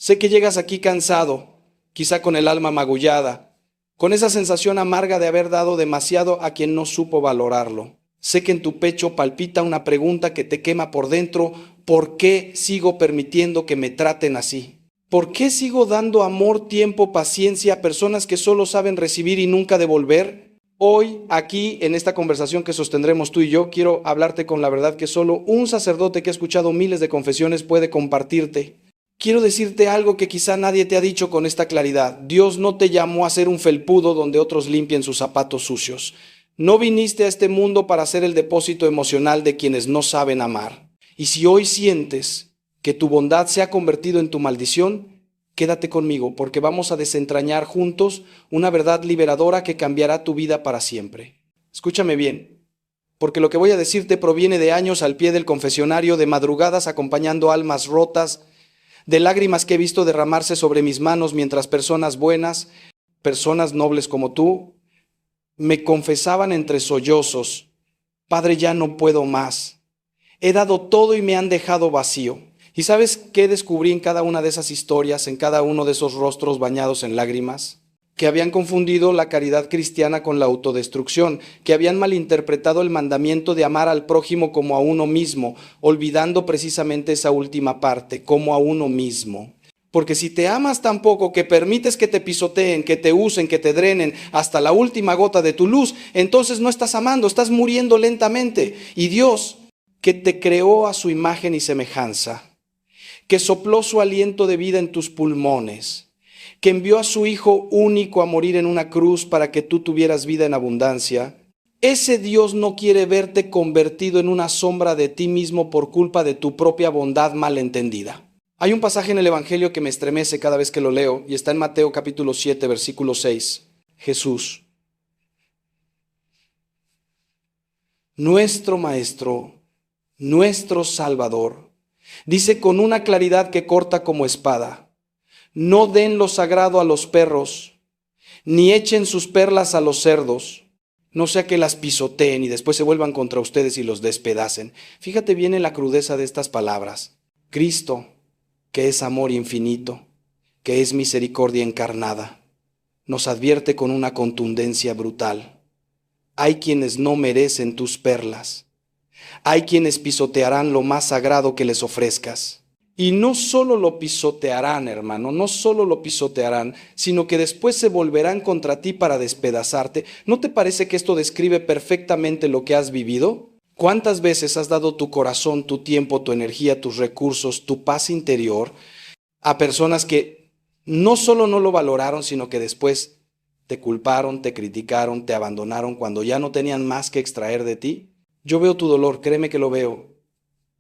Sé que llegas aquí cansado, quizá con el alma magullada, con esa sensación amarga de haber dado demasiado a quien no supo valorarlo. Sé que en tu pecho palpita una pregunta que te quema por dentro: ¿por qué sigo permitiendo que me traten así? ¿Por qué sigo dando amor, tiempo, paciencia a personas que solo saben recibir y nunca devolver? Hoy, aquí, en esta conversación que sostendremos tú y yo, quiero hablarte con la verdad que solo un sacerdote que ha escuchado miles de confesiones puede compartirte. Quiero decirte algo que quizá nadie te ha dicho con esta claridad. Dios no te llamó a ser un felpudo donde otros limpien sus zapatos sucios. No viniste a este mundo para ser el depósito emocional de quienes no saben amar. Y si hoy sientes que tu bondad se ha convertido en tu maldición, quédate conmigo, porque vamos a desentrañar juntos una verdad liberadora que cambiará tu vida para siempre. Escúchame bien, porque lo que voy a decirte proviene de años al pie del confesionario, de madrugadas acompañando almas rotas, de lágrimas que he visto derramarse sobre mis manos mientras personas buenas, personas nobles como tú, me confesaban entre sollozos: Padre, ya no puedo más. He dado todo y me han dejado vacío. ¿Y sabes qué descubrí en cada una de esas historias, en cada uno de esos rostros bañados en lágrimas? Que habían confundido la caridad cristiana con la autodestrucción, que habían malinterpretado el mandamiento de amar al prójimo como a uno mismo, olvidando precisamente esa última parte, como a uno mismo. Porque si te amas tan poco que permites que te pisoteen, que te usen, que te drenen hasta la última gota de tu luz, entonces no estás amando, estás muriendo lentamente. Y Dios, que te creó a su imagen y semejanza, que sopló su aliento de vida en tus pulmones, que envió a su Hijo único a morir en una cruz para que tú tuvieras vida en abundancia, ese Dios no quiere verte convertido en una sombra de ti mismo por culpa de tu propia bondad malentendida. Hay un pasaje en el Evangelio que me estremece cada vez que lo leo, y está en Mateo capítulo 7, versículo 6. Jesús, nuestro Maestro, nuestro Salvador, dice con una claridad que corta como espada: no den lo sagrado a los perros, ni echen sus perlas a los cerdos, no sea que las pisoteen y después se vuelvan contra ustedes y los despedacen. Fíjate bien en la crudeza de estas palabras. Cristo, que es amor infinito, que es misericordia encarnada, nos advierte con una contundencia brutal: hay quienes no merecen tus perlas. Hay quienes pisotearán lo más sagrado que les ofrezcas. Y no solo lo pisotearán, hermano, no solo lo pisotearán, sino que después se volverán contra ti para despedazarte. ¿No te parece que esto describe perfectamente lo que has vivido? ¿Cuántas veces has dado tu corazón, tu tiempo, tu energía, tus recursos, tu paz interior a personas que no solo no lo valoraron, sino que después te culparon, te criticaron, te abandonaron cuando ya no tenían más que extraer de ti? Yo veo tu dolor, créeme que lo veo.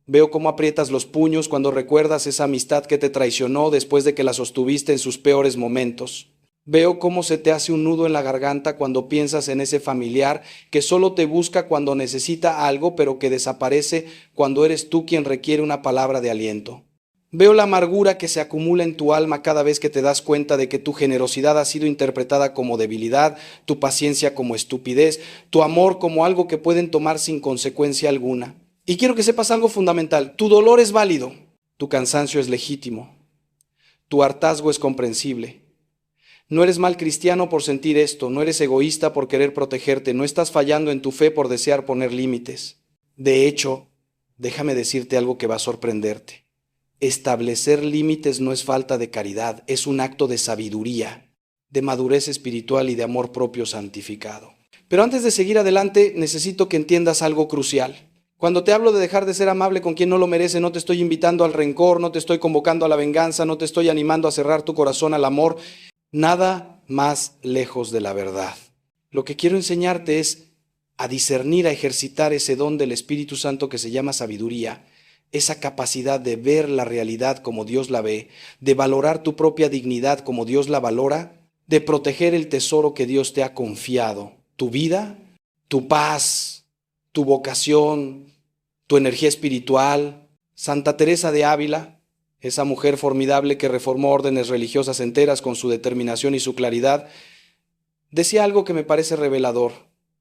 Veo cómo aprietas los puños cuando recuerdas esa amistad que te traicionó después de que la sostuviste en sus peores momentos. Veo cómo se te hace un nudo en la garganta cuando piensas en ese familiar que solo te busca cuando necesita algo, pero que desaparece cuando eres tú quien requiere una palabra de aliento. Veo la amargura que se acumula en tu alma cada vez que te das cuenta de que tu generosidad ha sido interpretada como debilidad, tu paciencia como estupidez, tu amor como algo que pueden tomar sin consecuencia alguna. Y quiero que sepas algo fundamental: tu dolor es válido, tu cansancio es legítimo, tu hartazgo es comprensible. No eres mal cristiano por sentir esto, no eres egoísta por querer protegerte, no estás fallando en tu fe por desear poner límites. De hecho, déjame decirte algo que va a sorprenderte. Establecer límites no es falta de caridad, es un acto de sabiduría, de madurez espiritual y de amor propio santificado. Pero antes de seguir adelante, necesito que entiendas algo crucial. Cuando te hablo de dejar de ser amable con quien no lo merece, no te estoy invitando al rencor, no te estoy convocando a la venganza, no te estoy animando a cerrar tu corazón al amor. Nada más lejos de la verdad. Lo que quiero enseñarte es a discernir, a ejercitar ese don del Espíritu Santo que se llama sabiduría, esa capacidad de ver la realidad como Dios la ve, de valorar tu propia dignidad como Dios la valora, de proteger el tesoro que Dios te ha confiado, tu vida, tu paz, tu vocación, tu energía espiritual. Santa Teresa de Ávila, esa mujer formidable que reformó órdenes religiosas enteras con su determinación y su claridad, decía algo que me parece revelador: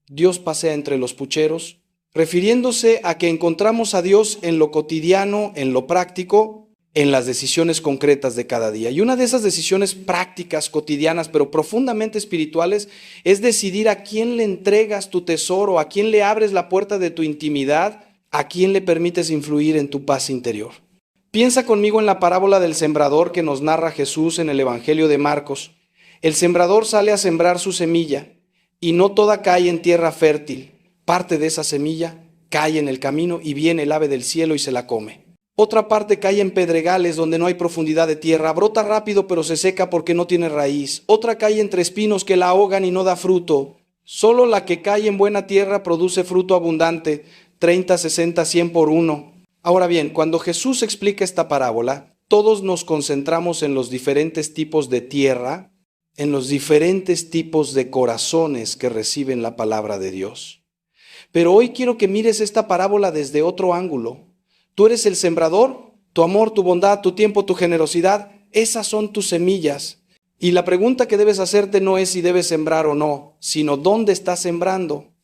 Dios pasea entre los pucheros, refiriéndose a que encontramos a Dios en lo cotidiano, en lo práctico, en las decisiones concretas de cada día. Y una de esas decisiones prácticas, cotidianas, pero profundamente espirituales, es decidir a quién le entregas tu tesoro, a quién le abres la puerta de tu intimidad, a quién le permites influir en tu paz interior. Piensa conmigo en la parábola del sembrador que nos narra Jesús en el Evangelio de Marcos. El sembrador sale a sembrar su semilla y no toda cae en tierra fértil. Parte de esa semilla cae en el camino y viene el ave del cielo y se la come. Otra parte cae en pedregales donde no hay profundidad de tierra, brota rápido pero se seca porque no tiene raíz. Otra cae entre espinos que la ahogan y no da fruto. Solo la que cae en buena tierra produce fruto abundante, 30, 60, 100 por uno. Ahora bien, cuando Jesús explica esta parábola, todos nos concentramos en los diferentes tipos de tierra, en los diferentes tipos de corazones que reciben la palabra de Dios. Pero hoy quiero que mires esta parábola desde otro ángulo. Tú eres el sembrador, tu amor, tu bondad, tu tiempo, tu generosidad, esas son tus semillas. Y la pregunta que debes hacerte no es si debes sembrar o no, sino dónde estás sembrando.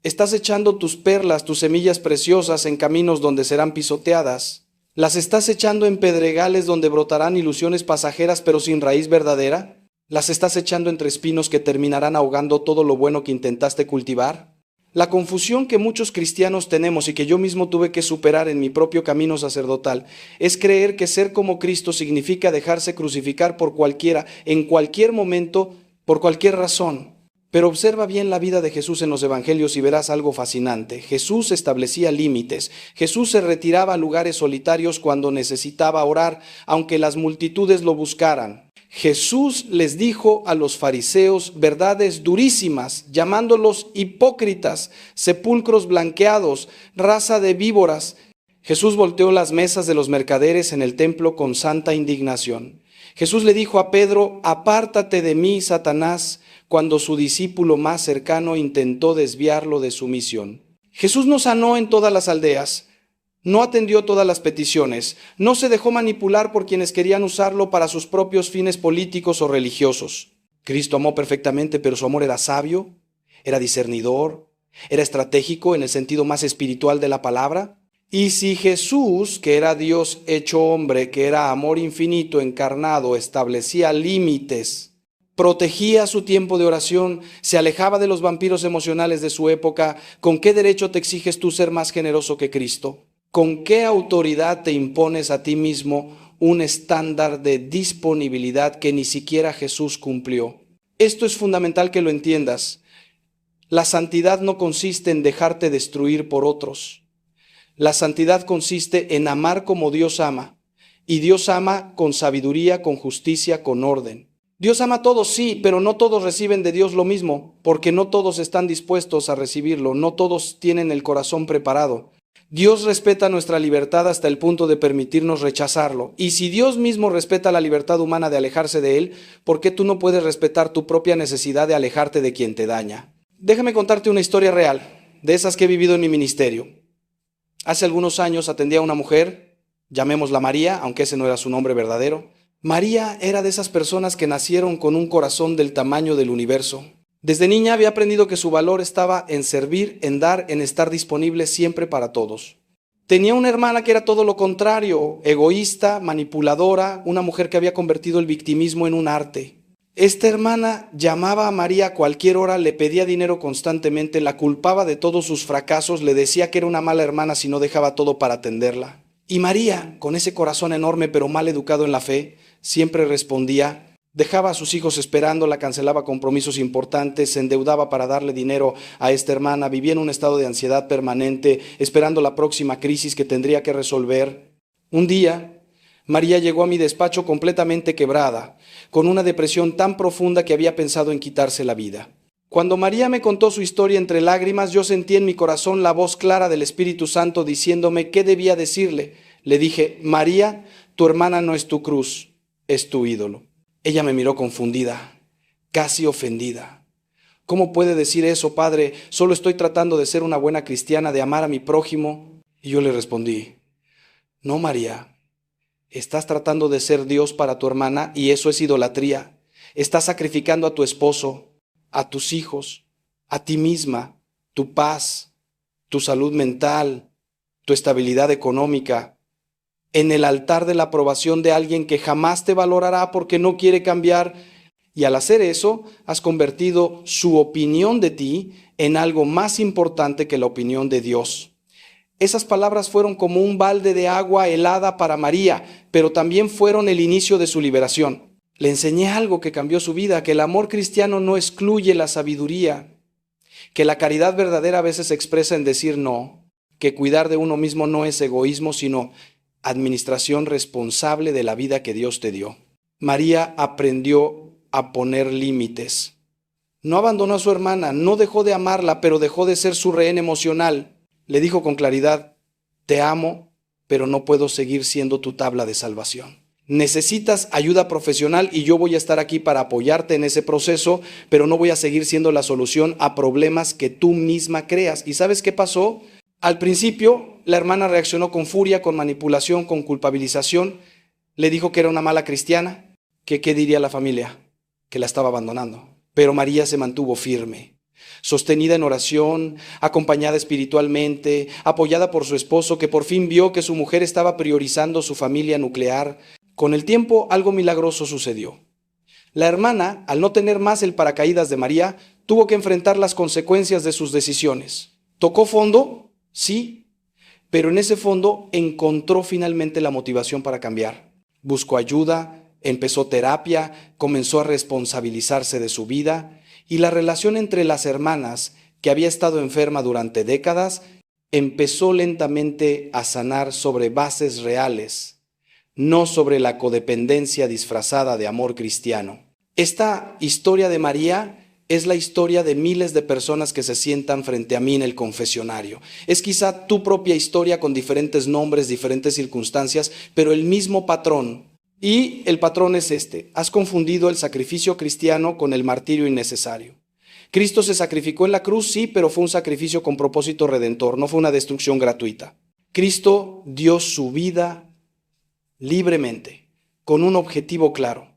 Estás echando tus perlas, tus semillas preciosas en caminos donde serán pisoteadas. ¿Las estás echando en pedregales donde brotarán ilusiones pasajeras pero sin raíz verdadera? ¿Las estás echando entre espinos que terminarán ahogando todo lo bueno que intentaste cultivar? La confusión que muchos cristianos tenemos y que yo mismo tuve que superar en mi propio camino sacerdotal es creer que ser como Cristo significa dejarse crucificar por cualquiera, en cualquier momento, por cualquier razón. Pero observa bien la vida de Jesús en los evangelios y verás algo fascinante. Jesús establecía límites. Jesús se retiraba a lugares solitarios cuando necesitaba orar, aunque las multitudes lo buscaran. Jesús les dijo a los fariseos verdades durísimas, llamándolos hipócritas, sepulcros blanqueados, raza de víboras. Jesús volteó las mesas de los mercaderes en el templo con santa indignación. Jesús le dijo a Pedro, apártate de mí, Satanás, cuando su discípulo más cercano intentó desviarlo de su misión. Jesús no sanó en todas las aldeas, no atendió todas las peticiones, no se dejó manipular por quienes querían usarlo para sus propios fines políticos o religiosos. Cristo amó perfectamente, pero su amor era sabio, era discernidor, era estratégico en el sentido más espiritual de la palabra. Y si Jesús, que era Dios hecho hombre, que era amor infinito encarnado, establecía límites, protegía su tiempo de oración, se alejaba de los vampiros emocionales de su época, ¿con qué derecho te exiges tú ser más generoso que Cristo? ¿Con qué autoridad te impones a ti mismo un estándar de disponibilidad que ni siquiera Jesús cumplió? Esto es fundamental que lo entiendas. La santidad no consiste en dejarte destruir por otros. La santidad consiste en amar como Dios ama. Y Dios ama con sabiduría, con justicia, con orden. Dios ama a todos, sí, pero no todos reciben de Dios lo mismo, porque no todos están dispuestos a recibirlo, no todos tienen el corazón preparado. Dios respeta nuestra libertad hasta el punto de permitirnos rechazarlo. Y si Dios mismo respeta la libertad humana de alejarse de Él, ¿por qué tú no puedes respetar tu propia necesidad de alejarte de quien te daña? Déjame contarte una historia real, de esas que he vivido en mi ministerio. Hace algunos años atendía a una mujer, llamémosla María, aunque ese no era su nombre verdadero. María era de esas personas que nacieron con un corazón del tamaño del universo. Desde niña había aprendido que su valor estaba en servir, en dar, en estar disponible siempre para todos. Tenía una hermana que era todo lo contrario, egoísta, manipuladora, una mujer que había convertido el victimismo en un arte. Esta hermana llamaba a María a cualquier hora, le pedía dinero constantemente, la culpaba de todos sus fracasos, le decía que era una mala hermana si no dejaba todo para atenderla. Y María, con ese corazón enorme pero mal educado en la fe, siempre respondía. Dejaba a sus hijos esperándola, cancelaba compromisos importantes, se endeudaba para darle dinero a esta hermana, vivía en un estado de ansiedad permanente, esperando la próxima crisis que tendría que resolver. Un día, María llegó a mi despacho completamente quebrada, con una depresión tan profunda que había pensado en quitarse la vida. Cuando María me contó su historia entre lágrimas, yo sentí en mi corazón la voz clara del Espíritu Santo diciéndome qué debía decirle. Le dije, María, tu hermana no es tu cruz, es tu ídolo. Ella me miró confundida, casi ofendida. ¿Cómo puede decir eso, padre? Solo estoy tratando de ser una buena cristiana, de amar a mi prójimo. Y yo le respondí, no, María, estás tratando de ser Dios para tu hermana y eso es idolatría. Estás sacrificando a tu esposo, a tus hijos, a ti misma, tu paz, tu salud mental, tu estabilidad económica. en el altar de la aprobación de alguien que jamás te valorará porque no quiere cambiar. Y al hacer eso, has convertido su opinión de ti en algo más importante que la opinión de Dios. Esas palabras fueron como un balde de agua helada para María, pero también fueron el inicio de su liberación. Le enseñé algo que cambió su vida, que el amor cristiano no excluye la sabiduría, que la caridad verdadera a veces se expresa en decir no, que cuidar de uno mismo no es egoísmo, sino administración responsable de la vida que Dios te dio. María aprendió a poner límites. No abandonó a su hermana, no dejó de amarla, pero dejó de ser su rehén emocional. Le dijo con claridad: te amo, pero no puedo seguir siendo tu tabla de salvación. Necesitas ayuda profesional y yo voy a estar aquí para apoyarte en ese proceso, pero no voy a seguir siendo la solución a problemas que tú misma creas. ¿Y sabes qué pasó? Al principio, la hermana reaccionó con furia, con manipulación, con culpabilización. Le dijo que era una mala cristiana, que qué diría la familia, que la estaba abandonando. Pero María se mantuvo firme, sostenida en oración, acompañada espiritualmente, apoyada por su esposo, que por fin vio que su mujer estaba priorizando su familia nuclear. Con el tiempo, algo milagroso sucedió. La hermana, al no tener más el paracaídas de María, tuvo que enfrentar las consecuencias de sus decisiones. ¿Tocó fondo? Sí, pero en ese fondo encontró finalmente la motivación para cambiar. Buscó ayuda, empezó terapia, comenzó a responsabilizarse de su vida, y la relación entre las hermanas, que había estado enferma durante décadas, empezó lentamente a sanar sobre bases reales, no sobre la codependencia disfrazada de amor cristiano. Esta historia de María es la historia de miles de personas que se sientan frente a mí en el confesionario. Es quizá tu propia historia con diferentes nombres, diferentes circunstancias, pero el mismo patrón. Y el patrón es este: has confundido el sacrificio cristiano con el martirio innecesario. Cristo se sacrificó en la cruz, sí, pero fue un sacrificio con propósito redentor, no fue una destrucción gratuita. Cristo dio su vida libremente, con un objetivo claro: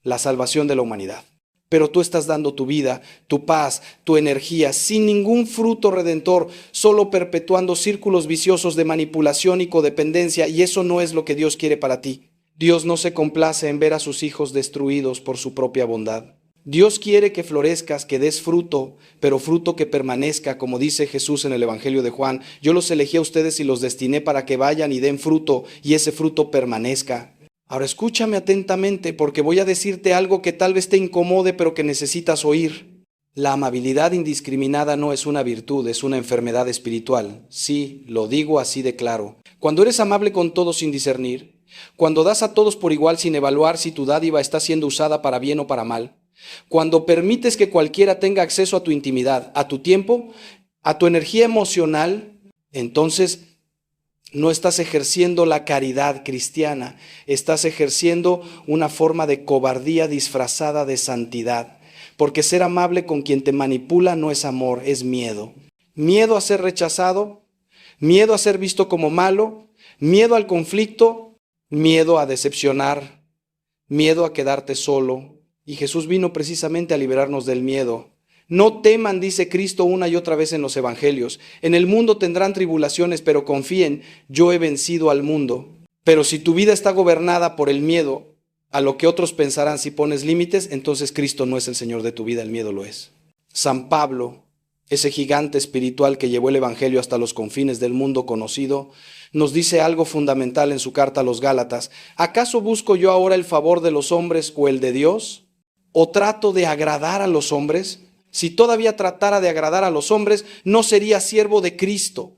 la salvación de la humanidad. Pero tú estás dando tu vida, tu paz, tu energía, sin ningún fruto redentor, solo perpetuando círculos viciosos de manipulación y codependencia, y eso no es lo que Dios quiere para ti. Dios no se complace en ver a sus hijos destruidos por su propia bondad. Dios quiere que florezcas, que des fruto, pero fruto que permanezca, como dice Jesús en el Evangelio de Juan. Yo los elegí a ustedes y los destiné para que vayan y den fruto, y ese fruto permanezca. Ahora escúchame atentamente, porque voy a decirte algo que tal vez te incomode, pero que necesitas oír. La amabilidad indiscriminada no es una virtud, es una enfermedad espiritual. Sí, lo digo así de claro. Cuando eres amable con todos sin discernir, cuando das a todos por igual sin evaluar si tu dádiva está siendo usada para bien o para mal, cuando permites que cualquiera tenga acceso a tu intimidad, a tu tiempo, a tu energía emocional, entonces no estás ejerciendo la caridad cristiana, estás ejerciendo una forma de cobardía disfrazada de santidad. Porque ser amable con quien te manipula no es amor, es miedo. Miedo a ser rechazado, miedo a ser visto como malo, miedo al conflicto, miedo a decepcionar, miedo a quedarte solo. Y Jesús vino precisamente a liberarnos del miedo. No teman, dice Cristo una y otra vez en los evangelios. En el mundo tendrán tribulaciones, pero confíen, yo he vencido al mundo. Pero si tu vida está gobernada por el miedo a lo que otros pensarán si pones límites, entonces Cristo no es el Señor de tu vida, el miedo lo es. San Pablo, ese gigante espiritual que llevó el evangelio hasta los confines del mundo conocido, nos dice algo fundamental en su carta a los Gálatas. ¿Acaso busco yo ahora el favor de los hombres o el de Dios? ¿O trato de agradar a los hombres? Si todavía tratara de agradar a los hombres, no sería siervo de Cristo.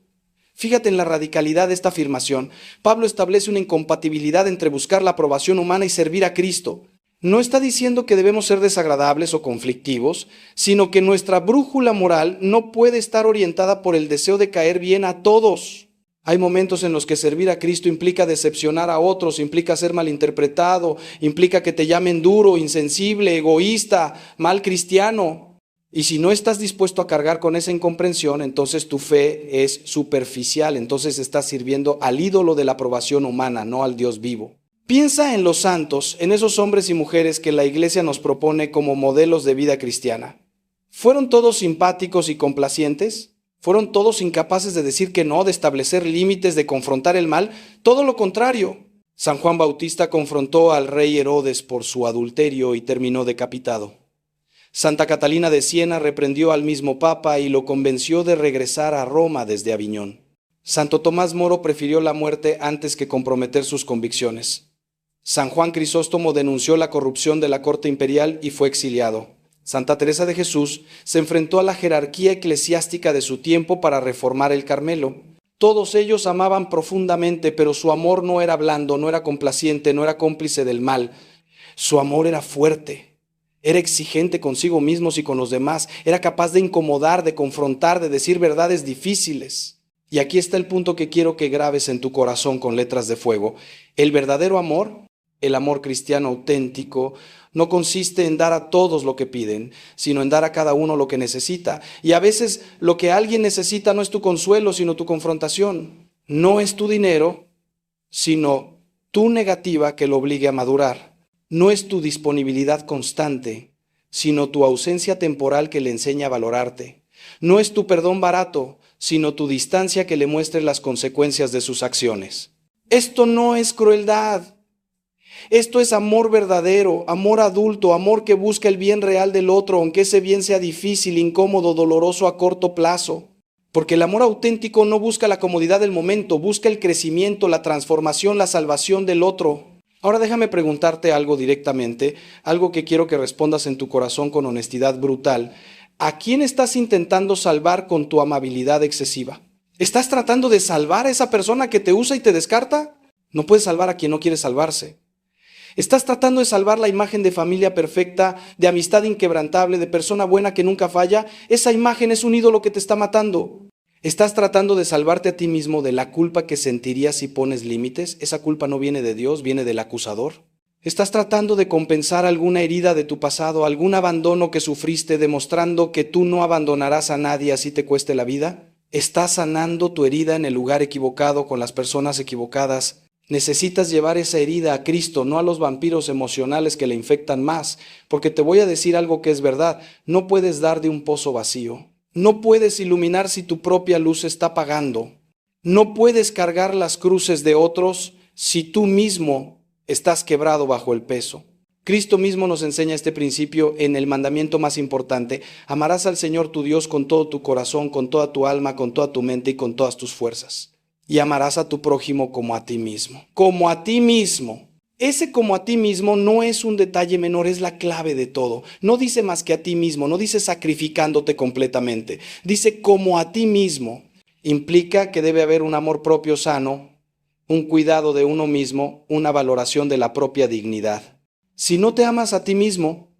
Fíjate en la radicalidad de esta afirmación. Pablo establece una incompatibilidad entre buscar la aprobación humana y servir a Cristo. No está diciendo que debemos ser desagradables o conflictivos, sino que nuestra brújula moral no puede estar orientada por el deseo de caer bien a todos. Hay momentos en los que servir a Cristo implica decepcionar a otros, implica ser malinterpretado, implica que te llamen duro, insensible, egoísta, mal cristiano. Y si no estás dispuesto a cargar con esa incomprensión, entonces tu fe es superficial, entonces estás sirviendo al ídolo de la aprobación humana, no al Dios vivo. Piensa en los santos, en esos hombres y mujeres que la Iglesia nos propone como modelos de vida cristiana. ¿Fueron todos simpáticos y complacientes? ¿Fueron todos incapaces de decir que no, de establecer límites, de confrontar el mal? Todo lo contrario. San Juan Bautista confrontó al rey Herodes por su adulterio y terminó decapitado. Santa Catalina de Siena reprendió al mismo Papa y lo convenció de regresar a Roma desde Aviñón. Santo Tomás Moro prefirió la muerte antes que comprometer sus convicciones. San Juan Crisóstomo denunció la corrupción de la corte imperial y fue exiliado. Santa Teresa de Jesús se enfrentó a la jerarquía eclesiástica de su tiempo para reformar el Carmelo. Todos ellos amaban profundamente, pero su amor no era blando, no era complaciente, no era cómplice del mal. Su amor era fuerte, era exigente consigo mismos y con los demás, era capaz de incomodar, de confrontar, de decir verdades difíciles. Y aquí está el punto que quiero que grabes en tu corazón con letras de fuego. El verdadero amor, el amor cristiano auténtico, no consiste en dar a todos lo que piden, sino en dar a cada uno lo que necesita. Y a veces lo que alguien necesita no es tu consuelo, sino tu confrontación. No es tu dinero, sino tu negativa que lo obligue a madurar. No es tu disponibilidad constante, sino tu ausencia temporal que le enseña a valorarte. No es tu perdón barato, sino tu distancia que le muestre las consecuencias de sus acciones. Esto no es crueldad. Esto es amor verdadero, amor adulto, amor que busca el bien real del otro, aunque ese bien sea difícil, incómodo, doloroso a corto plazo. Porque el amor auténtico no busca la comodidad del momento, busca el crecimiento, la transformación, la salvación del otro. Ahora déjame preguntarte algo directamente, algo que quiero que respondas en tu corazón con honestidad brutal. ¿A quién estás intentando salvar con tu amabilidad excesiva? ¿Estás tratando de salvar a esa persona que te usa y te descarta? No puedes salvar a quien no quiere salvarse. ¿Estás tratando de salvar la imagen de familia perfecta, de amistad inquebrantable, de persona buena que nunca falla? Esa imagen es un ídolo que te está matando. ¿Estás tratando de salvarte a ti mismo de la culpa que sentirías si pones límites? Esa culpa no viene de Dios, viene del acusador. ¿Estás tratando de compensar alguna herida de tu pasado, algún abandono que sufriste, demostrando que tú no abandonarás a nadie así te cueste la vida? ¿Estás sanando tu herida en el lugar equivocado, con las personas equivocadas? Necesitas llevar esa herida a Cristo, no a los vampiros emocionales que le infectan más, porque te voy a decir algo que es verdad, no puedes dar de un pozo vacío, no puedes iluminar si tu propia luz está apagando, no puedes cargar las cruces de otros si tú mismo estás quebrado bajo el peso. Cristo mismo nos enseña este principio en el mandamiento más importante: amarás al Señor tu Dios con todo tu corazón, con toda tu alma, con toda tu mente y con todas tus fuerzas. Y amarás a tu prójimo como a ti mismo. Como a ti mismo. Ese como a ti mismo no es un detalle menor, es la clave de todo. No dice más que a ti mismo, no dice sacrificándote completamente. Dice como a ti mismo. Implica que debe haber un amor propio sano, un cuidado de uno mismo, una valoración de la propia dignidad. Si no te amas a ti mismo,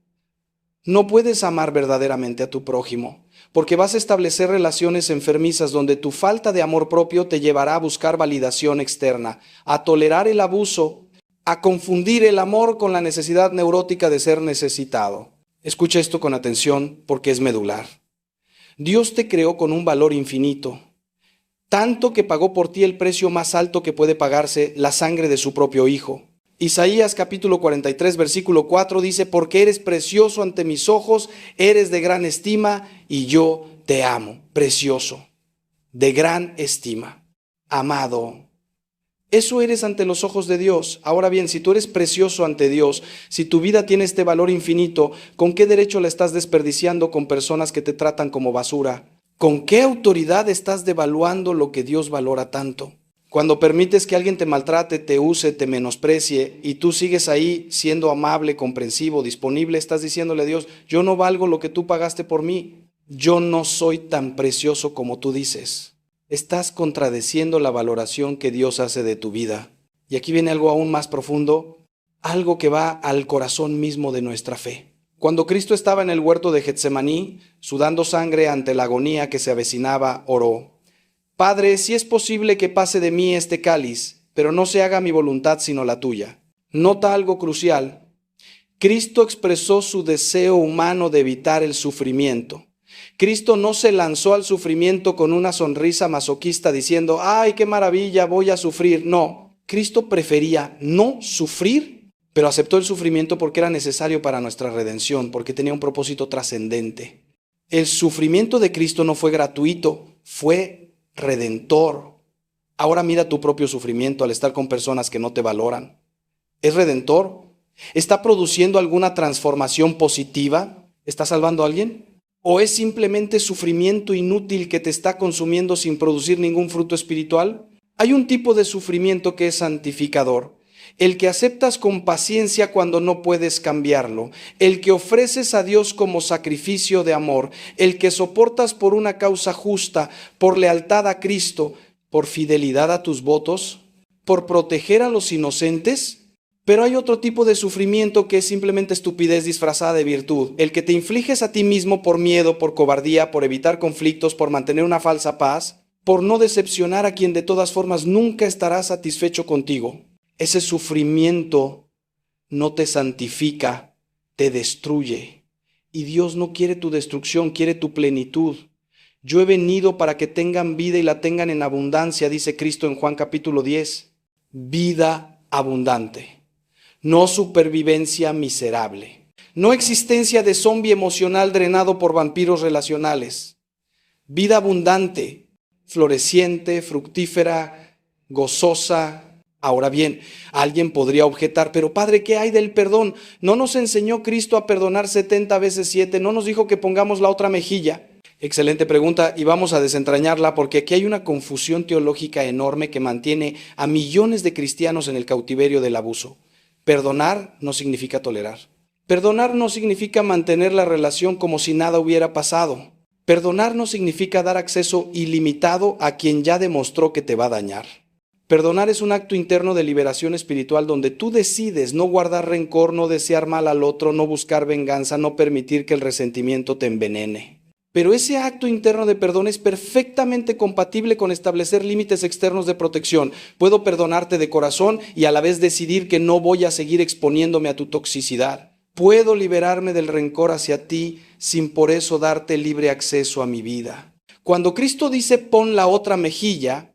no puedes amar verdaderamente a tu prójimo, porque vas a establecer relaciones enfermizas donde tu falta de amor propio te llevará a buscar validación externa, a tolerar el abuso, a confundir el amor con la necesidad neurótica de ser necesitado. Escucha esto con atención porque es medular. Dios te creó con un valor infinito, tanto que pagó por ti el precio más alto que puede pagarse, la sangre de su propio Hijo. Isaías capítulo 43 versículo 4 dice: porque eres precioso ante mis ojos, eres de gran estima y yo te amo. Precioso, de gran estima, amado. Eso eres ante los ojos de Dios. Ahora bien, si tú eres precioso ante Dios, si tu vida tiene este valor infinito, ¿con qué derecho la estás desperdiciando con personas que te tratan como basura? ¿Con qué autoridad estás devaluando lo que Dios valora tanto? Cuando permites que alguien te maltrate, te use, te menosprecie y tú sigues ahí siendo amable, comprensivo, disponible, estás diciéndole a Dios: yo no valgo lo que tú pagaste por mí. Yo no soy tan precioso como tú dices. Estás contradeciendo la valoración que Dios hace de tu vida. Y aquí viene algo aún más profundo, algo que va al corazón mismo de nuestra fe. Cuando Cristo estaba en el huerto de Getsemaní, sudando sangre ante la agonía que se avecinaba, oró: Padre, si es posible que pase de mí este cáliz, pero no se haga mi voluntad sino la tuya. Nota algo crucial. Cristo expresó su deseo humano de evitar el sufrimiento. Cristo no se lanzó al sufrimiento con una sonrisa masoquista diciendo: ¡ay, qué maravilla, voy a sufrir! No, Cristo prefería no sufrir, pero aceptó el sufrimiento porque era necesario para nuestra redención, porque tenía un propósito trascendente. El sufrimiento de Cristo no fue gratuito. fue redentor. Ahora mira tu propio sufrimiento al estar con personas que no te valoran. ¿Es redentor? ¿Está produciendo alguna transformación positiva? ¿Está salvando a alguien? ¿O es simplemente sufrimiento inútil que te está consumiendo sin producir ningún fruto espiritual? Hay un tipo de sufrimiento que es santificador, el que aceptas con paciencia cuando no puedes cambiarlo, el que ofreces a Dios como sacrificio de amor, el que soportas por una causa justa, por lealtad a Cristo, por fidelidad a tus votos, por proteger a los inocentes. Pero hay otro tipo de sufrimiento que es simplemente estupidez disfrazada de virtud, el que te infliges a ti mismo por miedo, por cobardía, por evitar conflictos, por mantener una falsa paz, por no decepcionar a quien de todas formas nunca estará satisfecho contigo. Ese sufrimiento no te santifica, te destruye. Y Dios no quiere tu destrucción, quiere tu plenitud. Yo he venido para que tengan vida y la tengan en abundancia, dice Cristo en Juan capítulo 10. Vida abundante. No supervivencia miserable. No existencia de zombi emocional drenado por vampiros relacionales. Vida abundante, floreciente, fructífera, gozosa. Ahora bien, alguien podría objetar, pero Padre, ¿qué hay del perdón? ¿No nos enseñó Cristo a perdonar 70 veces 7? ¿No nos dijo que pongamos la otra mejilla? Excelente pregunta y vamos a desentrañarla porque aquí hay una confusión teológica enorme que mantiene a millones de cristianos en el cautiverio del abuso. Perdonar no significa tolerar. Perdonar no significa mantener la relación como si nada hubiera pasado. Perdonar no significa dar acceso ilimitado a quien ya demostró que te va a dañar. Perdonar es un acto interno de liberación espiritual donde tú decides no guardar rencor, no desear mal al otro, no buscar venganza, no permitir que el resentimiento te envenene. Pero ese acto interno de perdón es perfectamente compatible con establecer límites externos de protección. Puedo perdonarte de corazón y a la vez decidir que no voy a seguir exponiéndome a tu toxicidad. Puedo liberarme del rencor hacia ti sin por eso darte libre acceso a mi vida. Cuando Cristo dice pon la otra mejilla,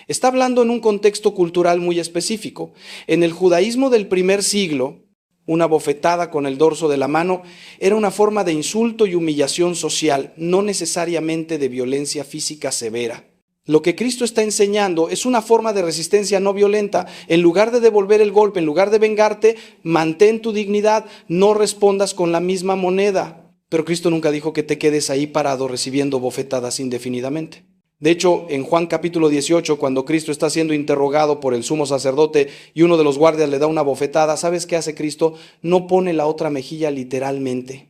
está hablando en un contexto cultural muy específico. En el judaísmo del primer siglo, una bofetada con el dorso de la mano era una forma de insulto y humillación social, no necesariamente de violencia física severa. Lo que Cristo está enseñando es una forma de resistencia no violenta. En lugar de devolver el golpe, en lugar de vengarte, mantén tu dignidad, no respondas con la misma moneda. Pero Cristo nunca dijo que te quedes ahí parado recibiendo bofetadas indefinidamente. De hecho, en Juan capítulo 18, cuando Cristo está siendo interrogado por el sumo sacerdote y uno de los guardias le da una bofetada, ¿sabes qué hace Cristo? No pone la otra mejilla literalmente.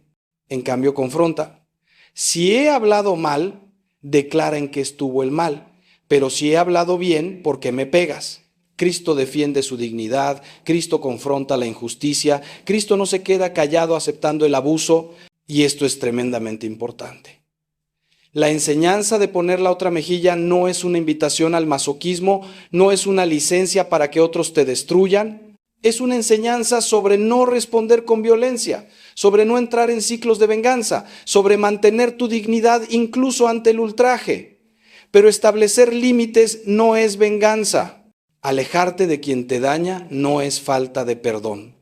En cambio, confronta. Si he hablado mal, declara en qué estuvo el mal. Pero si he hablado bien, ¿por qué me pegas? Cristo defiende su dignidad, Cristo confronta la injusticia, Cristo no se queda callado aceptando el abuso, y esto es tremendamente importante. La enseñanza de poner la otra mejilla no es una invitación al masoquismo, no es una licencia para que otros te destruyan. Es una enseñanza sobre no responder con violencia, sobre no entrar en ciclos de venganza, sobre mantener tu dignidad incluso ante el ultraje. Pero establecer límites no es venganza. Alejarte de quien te daña no es falta de perdón.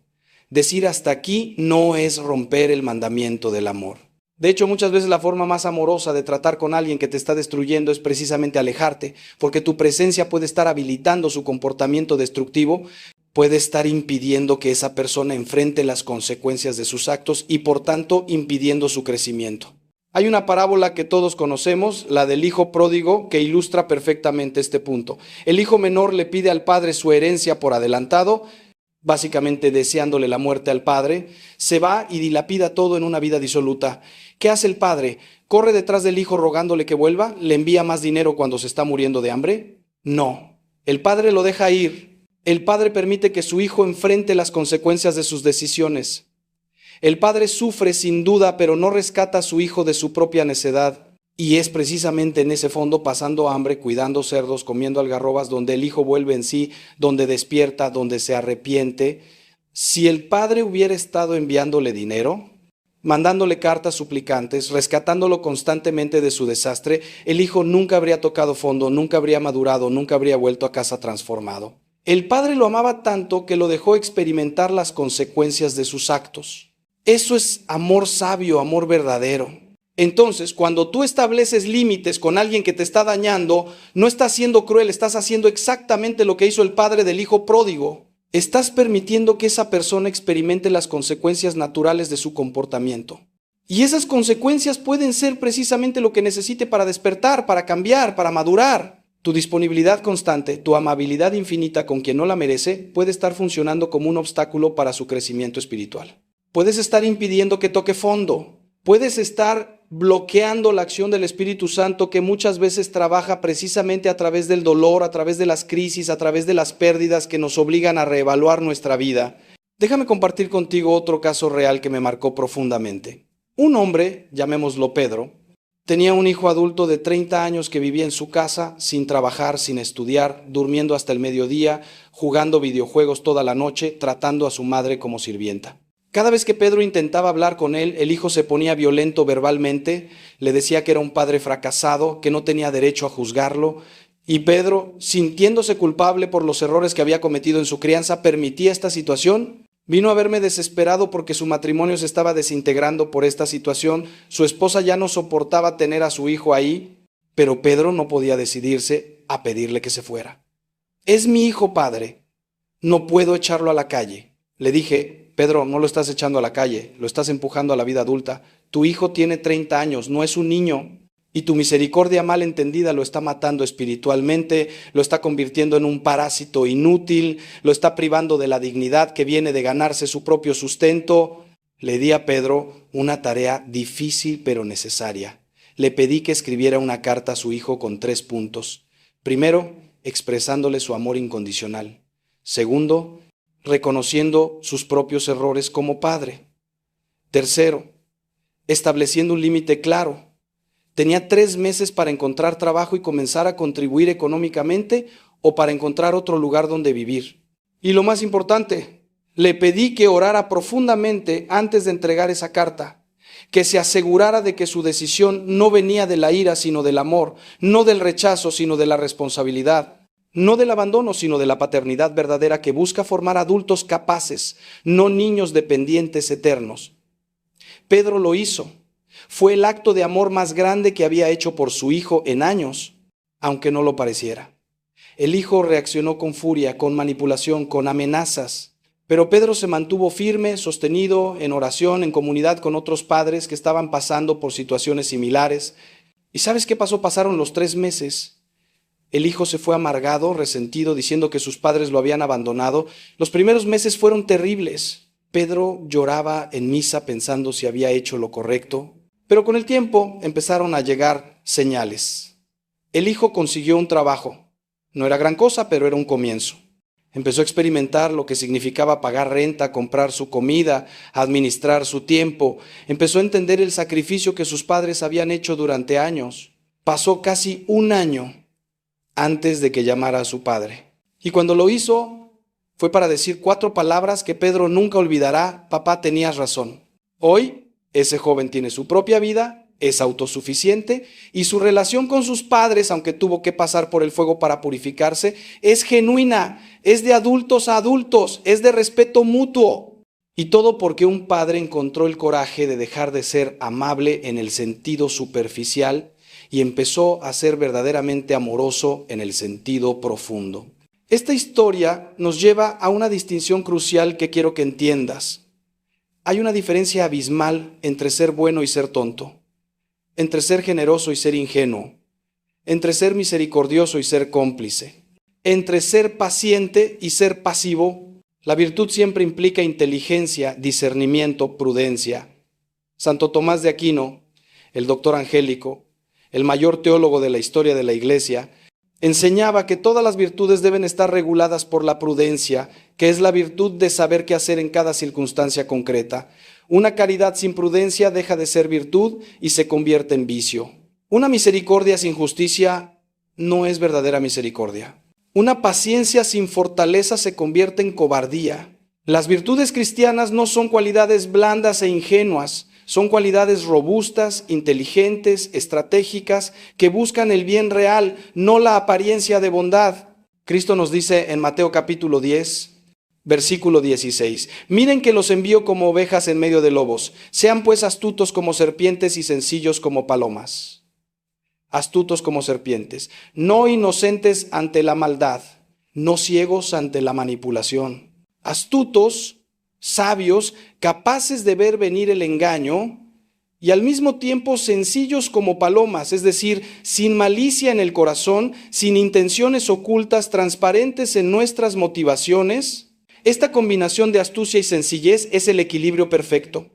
Decir hasta aquí no es romper el mandamiento del amor. De hecho, muchas veces la forma más amorosa de tratar con alguien que te está destruyendo es precisamente alejarte, porque tu presencia puede estar habilitando su comportamiento destructivo, puede estar impidiendo que esa persona enfrente las consecuencias de sus actos y por tanto impidiendo su crecimiento. Hay una parábola que todos conocemos, la del hijo pródigo, que ilustra perfectamente este punto. El hijo menor le pide al padre su herencia por adelantado, básicamente deseándole la muerte al padre, se va y dilapida todo en una vida disoluta. ¿Qué hace el padre? ¿Corre detrás del hijo rogándole que vuelva? ¿Le envía más dinero cuando se está muriendo de hambre? No. El padre lo deja ir. El padre permite que su hijo enfrente las consecuencias de sus decisiones. El padre sufre sin duda, pero no rescata a su hijo de su propia necedad. Y es precisamente en ese fondo, pasando hambre, cuidando cerdos, comiendo algarrobas, donde el hijo vuelve en sí, donde despierta, donde se arrepiente. Si el padre hubiera estado enviándole dinero, mandándole cartas suplicantes, rescatándolo constantemente de su desastre, el hijo nunca habría tocado fondo, nunca habría madurado, nunca habría vuelto a casa transformado. El padre lo amaba tanto que lo dejó experimentar las consecuencias de sus actos. Eso es amor sabio, amor verdadero. Entonces, cuando tú estableces límites con alguien que te está dañando, no estás siendo cruel, estás haciendo exactamente lo que hizo el padre del hijo pródigo. Estás permitiendo que esa persona experimente las consecuencias naturales de su comportamiento. Y esas consecuencias pueden ser precisamente lo que necesite para despertar, para cambiar, para madurar. Tu disponibilidad constante, tu amabilidad infinita con quien no la merece, puede estar funcionando como un obstáculo para su crecimiento espiritual. Puedes estar impidiendo que toque fondo. Puedes estar bloqueando la acción del Espíritu Santo, que muchas veces trabaja precisamente a través del dolor, a través de las crisis, a través de las pérdidas que nos obligan a reevaluar nuestra vida. Déjame compartir contigo otro caso real que me marcó profundamente. Un hombre, llamémoslo Pedro, tenía un hijo adulto de 30 años que vivía en su casa, sin trabajar, sin estudiar, durmiendo hasta el mediodía, jugando videojuegos toda la noche, tratando a su madre como sirvienta. Cada vez que Pedro intentaba hablar con él, el hijo se ponía violento verbalmente, le decía que era un padre fracasado, que no tenía derecho a juzgarlo, y Pedro, sintiéndose culpable por los errores que había cometido en su crianza, permitía esta situación. Vino a verme desesperado porque su matrimonio se estaba desintegrando por esta situación, su esposa ya no soportaba tener a su hijo ahí, pero Pedro no podía decidirse a pedirle que se fuera. Es mi hijo, padre, no puedo echarlo a la calle. Le dije: Pedro, no lo estás echando a la calle, lo estás empujando a la vida adulta. Tu hijo tiene 30 años, no es un niño, y tu misericordia mal entendida lo está matando espiritualmente, lo está convirtiendo en un parásito inútil, lo está privando de la dignidad que viene de ganarse su propio sustento. Le di a Pedro una tarea difícil pero necesaria. Le pedí que escribiera una carta a su hijo con 3 puntos. Primero, expresándole su amor incondicional. Segundo, reconociendo sus propios errores como padre. Tercero, estableciendo un límite claro. Tenía 3 meses para encontrar trabajo y comenzar a contribuir económicamente, o para encontrar otro lugar donde vivir. Y lo más importante, le pedí que orara profundamente antes de entregar esa carta, que se asegurara de que su decisión no venía de la ira, sino del amor, no del rechazo, sino de la responsabilidad. No del abandono, sino de la paternidad verdadera que busca formar adultos capaces, no niños dependientes eternos. Pedro lo hizo. Fue el acto de amor más grande que había hecho por su hijo en años, aunque no lo pareciera. El hijo reaccionó con furia, con manipulación, con amenazas, pero Pedro se mantuvo firme, sostenido, en oración, en comunidad con otros padres que estaban pasando por situaciones similares. ¿Y sabes qué pasó? Pasaron los 3 meses. El hijo se fue amargado, resentido, diciendo que sus padres lo habían abandonado. Los primeros meses fueron terribles. Pedro lloraba en misa pensando si había hecho lo correcto. Pero con el tiempo empezaron a llegar señales. El hijo consiguió un trabajo. No era gran cosa, pero era un comienzo. Empezó a experimentar lo que significaba pagar renta, comprar su comida, administrar su tiempo. Empezó a entender el sacrificio que sus padres habían hecho durante años. Pasó casi 1 año antes de que llamara a su padre. Y cuando lo hizo, fue para decir 4 palabras que Pedro nunca olvidará: papá, tenías razón. Hoy, ese joven tiene su propia vida, es autosuficiente, y su relación con sus padres, aunque tuvo que pasar por el fuego para purificarse, es genuina, es de adultos a adultos, es de respeto mutuo. Y todo porque un padre encontró el coraje de dejar de ser amable en el sentido superficial y empezó a ser verdaderamente amoroso en el sentido profundo. Esta historia nos lleva a una distinción crucial que quiero que entiendas. Hay una diferencia abismal entre ser bueno y ser tonto, entre ser generoso y ser ingenuo, entre ser misericordioso y ser cómplice, entre ser paciente y ser pasivo. La virtud siempre implica inteligencia, discernimiento, prudencia. Santo Tomás de Aquino, el doctor angélico, el mayor teólogo de la historia de la Iglesia, enseñaba que todas las virtudes deben estar reguladas por la prudencia, que es la virtud de saber qué hacer en cada circunstancia concreta. Una caridad sin prudencia deja de ser virtud y se convierte en vicio. Una misericordia sin justicia no es verdadera misericordia. Una paciencia sin fortaleza se convierte en cobardía. Las virtudes cristianas no son cualidades blandas e ingenuas, son cualidades robustas, inteligentes, estratégicas, que buscan el bien real, no la apariencia de bondad. Cristo nos dice en Mateo capítulo 10, Versículo 16. Miren que los envío como ovejas en medio de lobos. Sean pues astutos como serpientes y sencillos como palomas. Astutos como serpientes. No inocentes ante la maldad, no ciegos ante la manipulación. Astutos, sabios, capaces de ver venir el engaño y al mismo tiempo sencillos como palomas, es decir, sin malicia en el corazón, sin intenciones ocultas, transparentes en nuestras motivaciones. Esta combinación de astucia y sencillez es el equilibrio perfecto.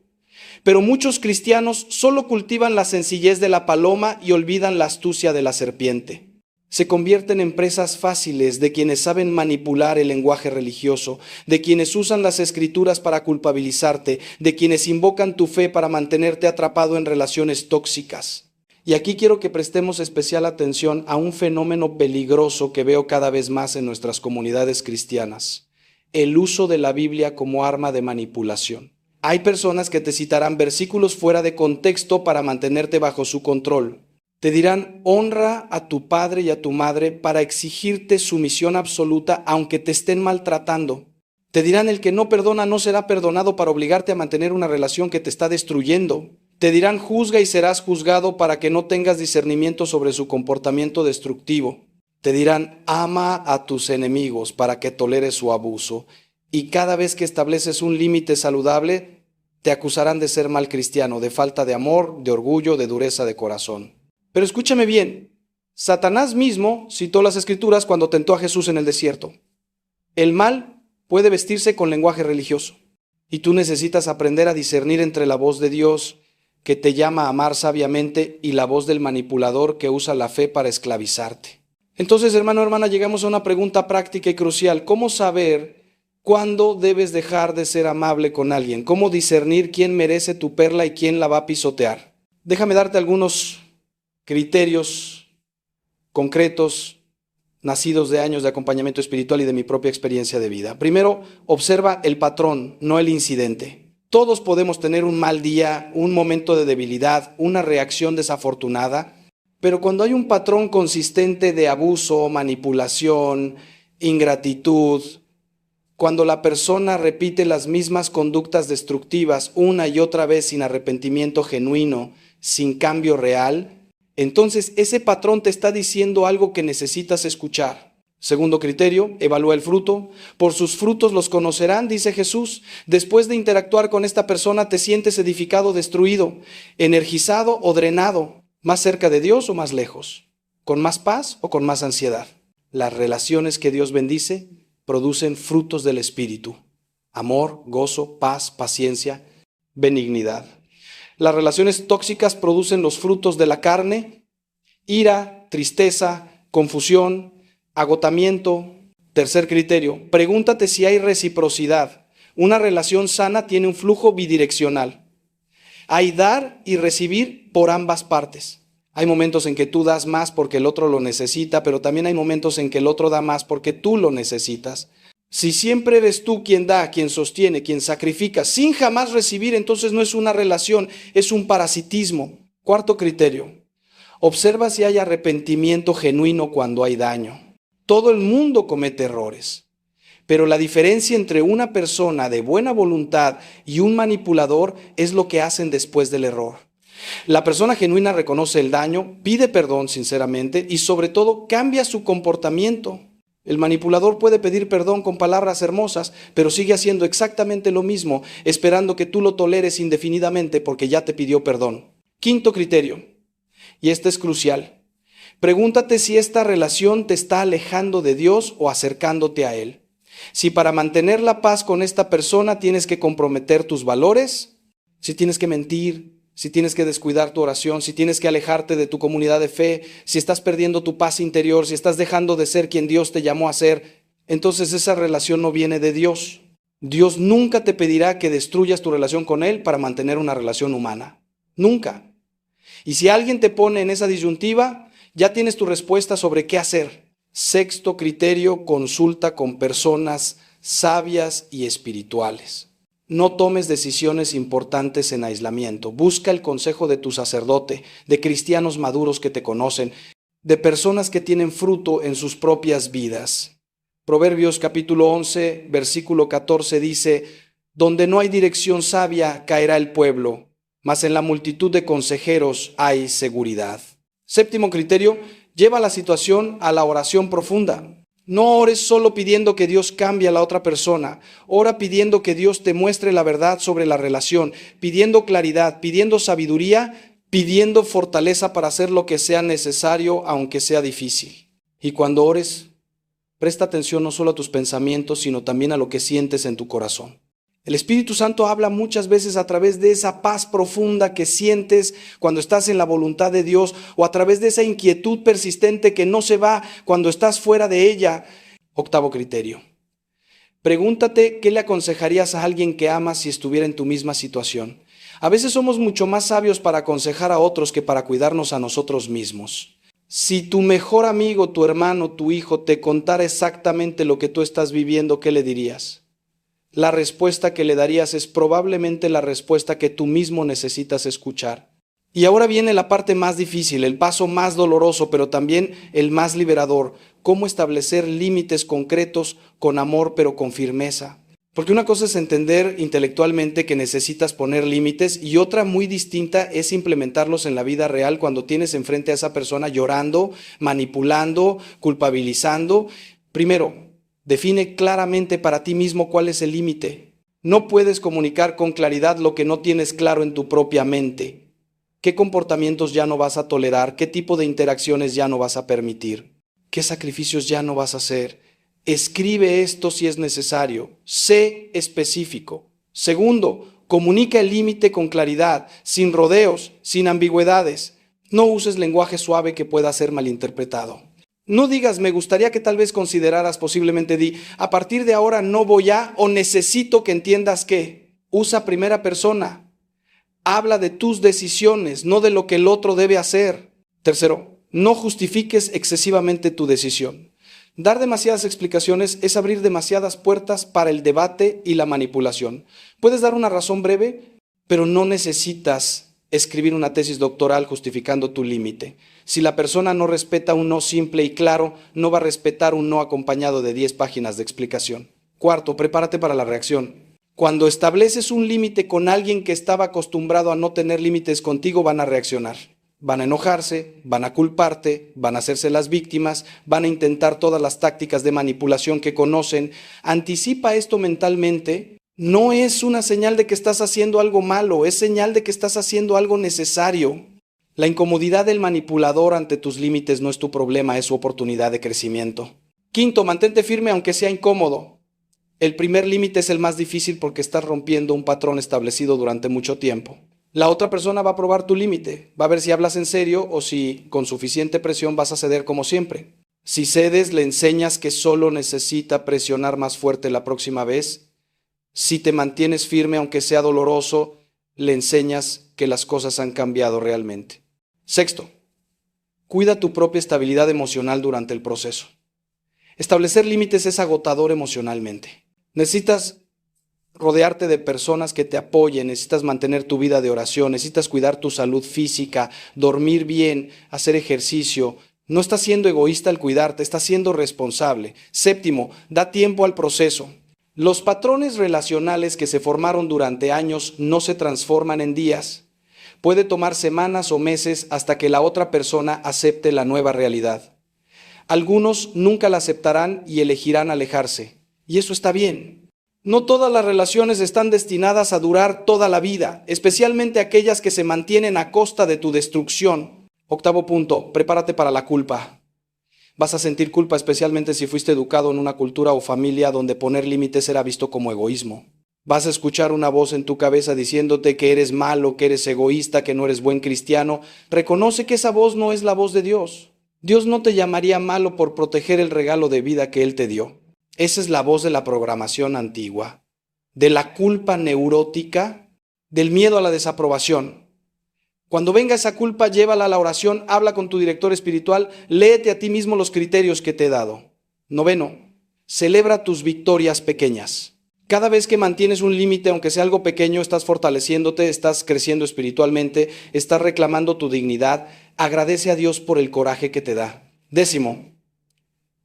Pero muchos cristianos solo cultivan la sencillez de la paloma y olvidan la astucia de la serpiente. Se convierten en presas fáciles de quienes saben manipular el lenguaje religioso, de quienes usan las escrituras para culpabilizarte, de quienes invocan tu fe para mantenerte atrapado en relaciones tóxicas. Y aquí quiero que prestemos especial atención a un fenómeno peligroso que veo cada vez más en nuestras comunidades cristianas: el uso de la Biblia como arma de manipulación. Hay personas que te citarán versículos fuera de contexto para mantenerte bajo su control. Te dirán: honra a tu padre y a tu madre, para exigirte sumisión absoluta aunque te estén maltratando. Te dirán: el que no perdona no será perdonado, para obligarte a mantener una relación que te está destruyendo. Te dirán: juzga y serás juzgado, para que no tengas discernimiento sobre su comportamiento destructivo. Te dirán: ama a tus enemigos, para que toleres su abuso. Y cada vez que estableces un límite saludable, te acusarán de ser mal cristiano, de falta de amor, de orgullo, de dureza de corazón. Pero escúchame bien, Satanás mismo citó las Escrituras cuando tentó a Jesús en el desierto. El mal puede vestirse con lenguaje religioso, y tú necesitas aprender a discernir entre la voz de Dios, que te llama a amar sabiamente, y la voz del manipulador que usa la fe para esclavizarte. Entonces, hermano, hermana, llegamos a una pregunta práctica y crucial: ¿cómo saber cuándo debes dejar de ser amable con alguien? ¿Cómo discernir quién merece tu perla y quién la va a pisotear? Déjame darte algunos criterios concretos, nacidos de años de acompañamiento espiritual y de mi propia experiencia de vida. Primero, observa el patrón, no el incidente. Todos podemos tener un mal día, un momento de debilidad, una reacción desafortunada, pero cuando hay un patrón consistente de abuso, manipulación, ingratitud, cuando la persona repite las mismas conductas destructivas una y otra vez sin arrepentimiento genuino, sin cambio real, entonces ese patrón te está diciendo algo que necesitas escuchar. Segundo criterio, evalúa el fruto. Por sus frutos los conocerán, dice Jesús. Después de interactuar con esta persona, te sientes edificado o destruido, energizado o drenado, más cerca de Dios o más lejos, con más paz o con más ansiedad. Las relaciones que Dios bendice producen frutos del Espíritu: amor, gozo, paz, paciencia, benignidad. Las relaciones tóxicas producen los frutos de la carne: ira, tristeza, confusión, agotamiento. Tercer criterio, pregúntate si hay reciprocidad. Una relación sana tiene un flujo bidireccional. Hay dar y recibir por ambas partes. Hay momentos en que tú das más porque el otro lo necesita, pero también hay momentos en que el otro da más porque tú lo necesitas. Si siempre eres tú quien da, quien sostiene, quien sacrifica, sin jamás recibir, entonces no es una relación, es un parasitismo. Cuarto criterio, observa si hay arrepentimiento genuino cuando hay daño. Todo el mundo comete errores, pero la diferencia entre una persona de buena voluntad y un manipulador es lo que hacen después del error. La persona genuina reconoce el daño, pide perdón sinceramente y sobre todo cambia su comportamiento. El manipulador puede pedir perdón con palabras hermosas, pero sigue haciendo exactamente lo mismo, esperando que tú lo toleres indefinidamente porque ya te pidió perdón. Quinto criterio, y este es crucial: pregúntate si esta relación te está alejando de Dios o acercándote a Él. Si para mantener la paz con esta persona tienes que comprometer tus valores, si tienes que mentir, si tienes que descuidar tu oración, si tienes que alejarte de tu comunidad de fe, si estás perdiendo tu paz interior, si estás dejando de ser quien Dios te llamó a ser, entonces esa relación no viene de Dios. Dios nunca te pedirá que destruyas tu relación con Él para mantener una relación humana. Nunca. Y si alguien te pone en esa disyuntiva, ya tienes tu respuesta sobre qué hacer. Sexto criterio, consulta con personas sabias y espirituales. No tomes decisiones importantes en aislamiento. Busca el consejo de tu sacerdote, de cristianos maduros que te conocen, de personas que tienen fruto en sus propias vidas. Proverbios capítulo 11, versículo 14 dice: donde no hay dirección sabia caerá el pueblo, mas en la multitud de consejeros hay seguridad. Séptimo criterio, lleva la situación a la oración profunda. No ores solo pidiendo que Dios cambie a la otra persona. Ora pidiendo que Dios te muestre la verdad sobre la relación, pidiendo claridad, pidiendo sabiduría, pidiendo fortaleza para hacer lo que sea necesario, aunque sea difícil. Y cuando ores, presta atención no solo a tus pensamientos, sino también a lo que sientes en tu corazón. El Espíritu Santo habla muchas veces a través de esa paz profunda que sientes cuando estás en la voluntad de Dios, o a través de esa inquietud persistente que no se va cuando estás fuera de ella. Octavo criterio. Pregúntate qué le aconsejarías a alguien que amas si estuviera en tu misma situación. A veces somos mucho más sabios para aconsejar a otros que para cuidarnos a nosotros mismos. Si tu mejor amigo, tu hermano, tu hijo te contara exactamente lo que tú estás viviendo, ¿qué le dirías? La respuesta que le darías es probablemente la respuesta que tú mismo necesitas escuchar. Y ahora viene la parte más difícil, el paso más doloroso, pero también el más liberador: cómo establecer límites concretos con amor, pero con firmeza. Porque una cosa es entender intelectualmente que necesitas poner límites, y otra muy distinta es implementarlos en la vida real cuando tienes enfrente a esa persona llorando, manipulando, culpabilizando. Primero, define claramente para ti mismo cuál es el límite. No puedes comunicar con claridad lo que no tienes claro en tu propia mente. ¿Qué comportamientos ya no vas a tolerar? ¿Qué tipo de interacciones ya no vas a permitir? ¿Qué sacrificios ya no vas a hacer? Escribe esto si es necesario. Sé específico. Segundo, comunica el límite con claridad, sin rodeos, sin ambigüedades. No uses lenguaje suave que pueda ser malinterpretado. No digas me gustaría que tal vez consideraras, posiblemente di a partir de ahora no voy a, o necesito que entiendas que. Usa primera persona. Habla de tus decisiones, no de lo que el otro debe hacer. Tercero, no justifiques excesivamente tu decisión. Dar demasiadas explicaciones es abrir demasiadas puertas para el debate y la manipulación. Puedes dar una razón breve, pero no necesitas escribir una tesis doctoral justificando tu límite. Si la persona no respeta un no simple y claro, no va a respetar un no acompañado de 10 páginas de explicación. Cuarto, prepárate para la reacción. Cuando estableces un límite con alguien que estaba acostumbrado a no tener límites contigo, van a reaccionar. Van a enojarse, van a culparte, van a hacerse las víctimas, van a intentar todas las tácticas de manipulación que conocen. Anticipa esto mentalmente. No es una señal de que estás haciendo algo malo, es señal de que estás haciendo algo necesario. La incomodidad del manipulador ante tus límites no es tu problema, es su oportunidad de crecimiento. Quinto, mantente firme aunque sea incómodo. El primer límite es el más difícil porque estás rompiendo un patrón establecido durante mucho tiempo. La otra persona va a probar tu límite, va a ver si hablas en serio o si con suficiente presión vas a ceder como siempre. Si cedes, le enseñas que solo necesita presionar más fuerte la próxima vez. Si te mantienes firme, aunque sea doloroso, le enseñas que las cosas han cambiado realmente. Sexto, cuida tu propia estabilidad emocional durante el proceso. Establecer límites es agotador emocionalmente. Necesitas rodearte de personas que te apoyen, necesitas mantener tu vida de oración, necesitas cuidar tu salud física, dormir bien, hacer ejercicio. No estás siendo egoísta al cuidarte, estás siendo responsable. Séptimo, da tiempo al proceso. Los patrones relacionales que se formaron durante años no se transforman en días. Puede tomar semanas o meses hasta que la otra persona acepte la nueva realidad. Algunos nunca la aceptarán y elegirán alejarse. Y eso está bien. No todas las relaciones están destinadas a durar toda la vida, especialmente aquellas que se mantienen a costa de tu destrucción. Octavo punto, prepárate para la culpa. Vas a sentir culpa especialmente si fuiste educado en una cultura o familia donde poner límites era visto como egoísmo. Vas a escuchar una voz en tu cabeza diciéndote que eres malo, que eres egoísta, que no eres buen cristiano. Reconoce que esa voz no es la voz de Dios. Dios no te llamaría malo por proteger el regalo de vida que Él te dio. Esa es la voz de la programación antigua, de la culpa neurótica, del miedo a la desaprobación. Cuando venga esa culpa, llévala a la oración, habla con tu director espiritual, léete a ti mismo los criterios que te he dado. Noveno, celebra tus victorias pequeñas. Cada vez que mantienes un límite, aunque sea algo pequeño, estás fortaleciéndote, estás creciendo espiritualmente, estás reclamando tu dignidad. Agradece a Dios por el coraje que te da. Décimo,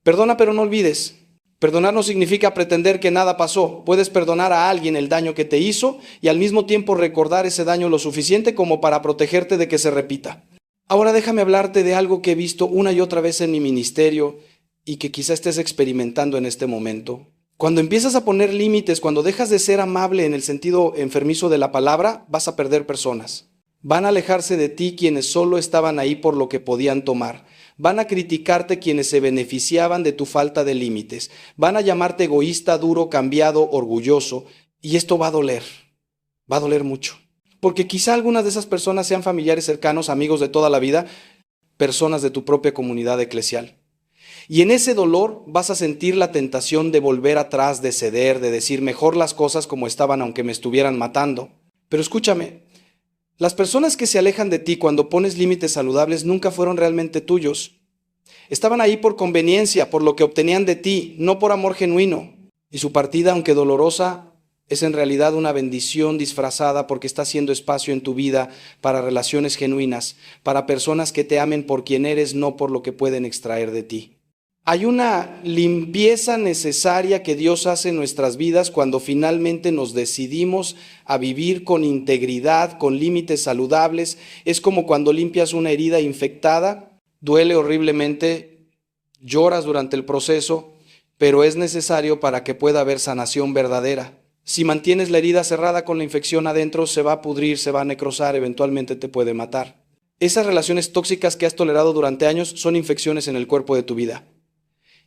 perdona pero no olvides. Perdonar no significa pretender que nada pasó. Puedes perdonar a alguien el daño que te hizo y al mismo tiempo recordar ese daño lo suficiente como para protegerte de que se repita. Ahora déjame hablarte de algo que he visto una y otra vez en mi ministerio y que quizá estés experimentando en este momento. Cuando empiezas a poner límites, cuando dejas de ser amable en el sentido enfermizo de la palabra, vas a perder personas. Van a alejarse de ti quienes solo estaban ahí por lo que podían tomar. Van a criticarte quienes se beneficiaban de tu falta de límites. Van a llamarte egoísta, duro, cambiado, orgulloso. Y esto va a doler mucho. Porque quizá algunas de esas personas sean familiares cercanos, amigos de toda la vida, personas de tu propia comunidad eclesial. Y en ese dolor vas a sentir la tentación de volver atrás, de ceder, de decir mejor las cosas como estaban aunque me estuvieran matando. Pero escúchame, las personas que se alejan de ti cuando pones límites saludables nunca fueron realmente tuyos. Estaban ahí por conveniencia, por lo que obtenían de ti, no por amor genuino. Y su partida, aunque dolorosa, es en realidad una bendición disfrazada porque está haciendo espacio en tu vida para relaciones genuinas, para personas que te amen por quien eres, no por lo que pueden extraer de ti. Hay una limpieza necesaria que Dios hace en nuestras vidas cuando finalmente nos decidimos a vivir con integridad, con límites saludables. Es como cuando limpias una herida infectada, duele horriblemente, lloras durante el proceso, pero es necesario para que pueda haber sanación verdadera. Si mantienes la herida cerrada con la infección adentro, se va a pudrir, se va a necrosar, eventualmente te puede matar. Esas relaciones tóxicas que has tolerado durante años son infecciones en el cuerpo de tu vida.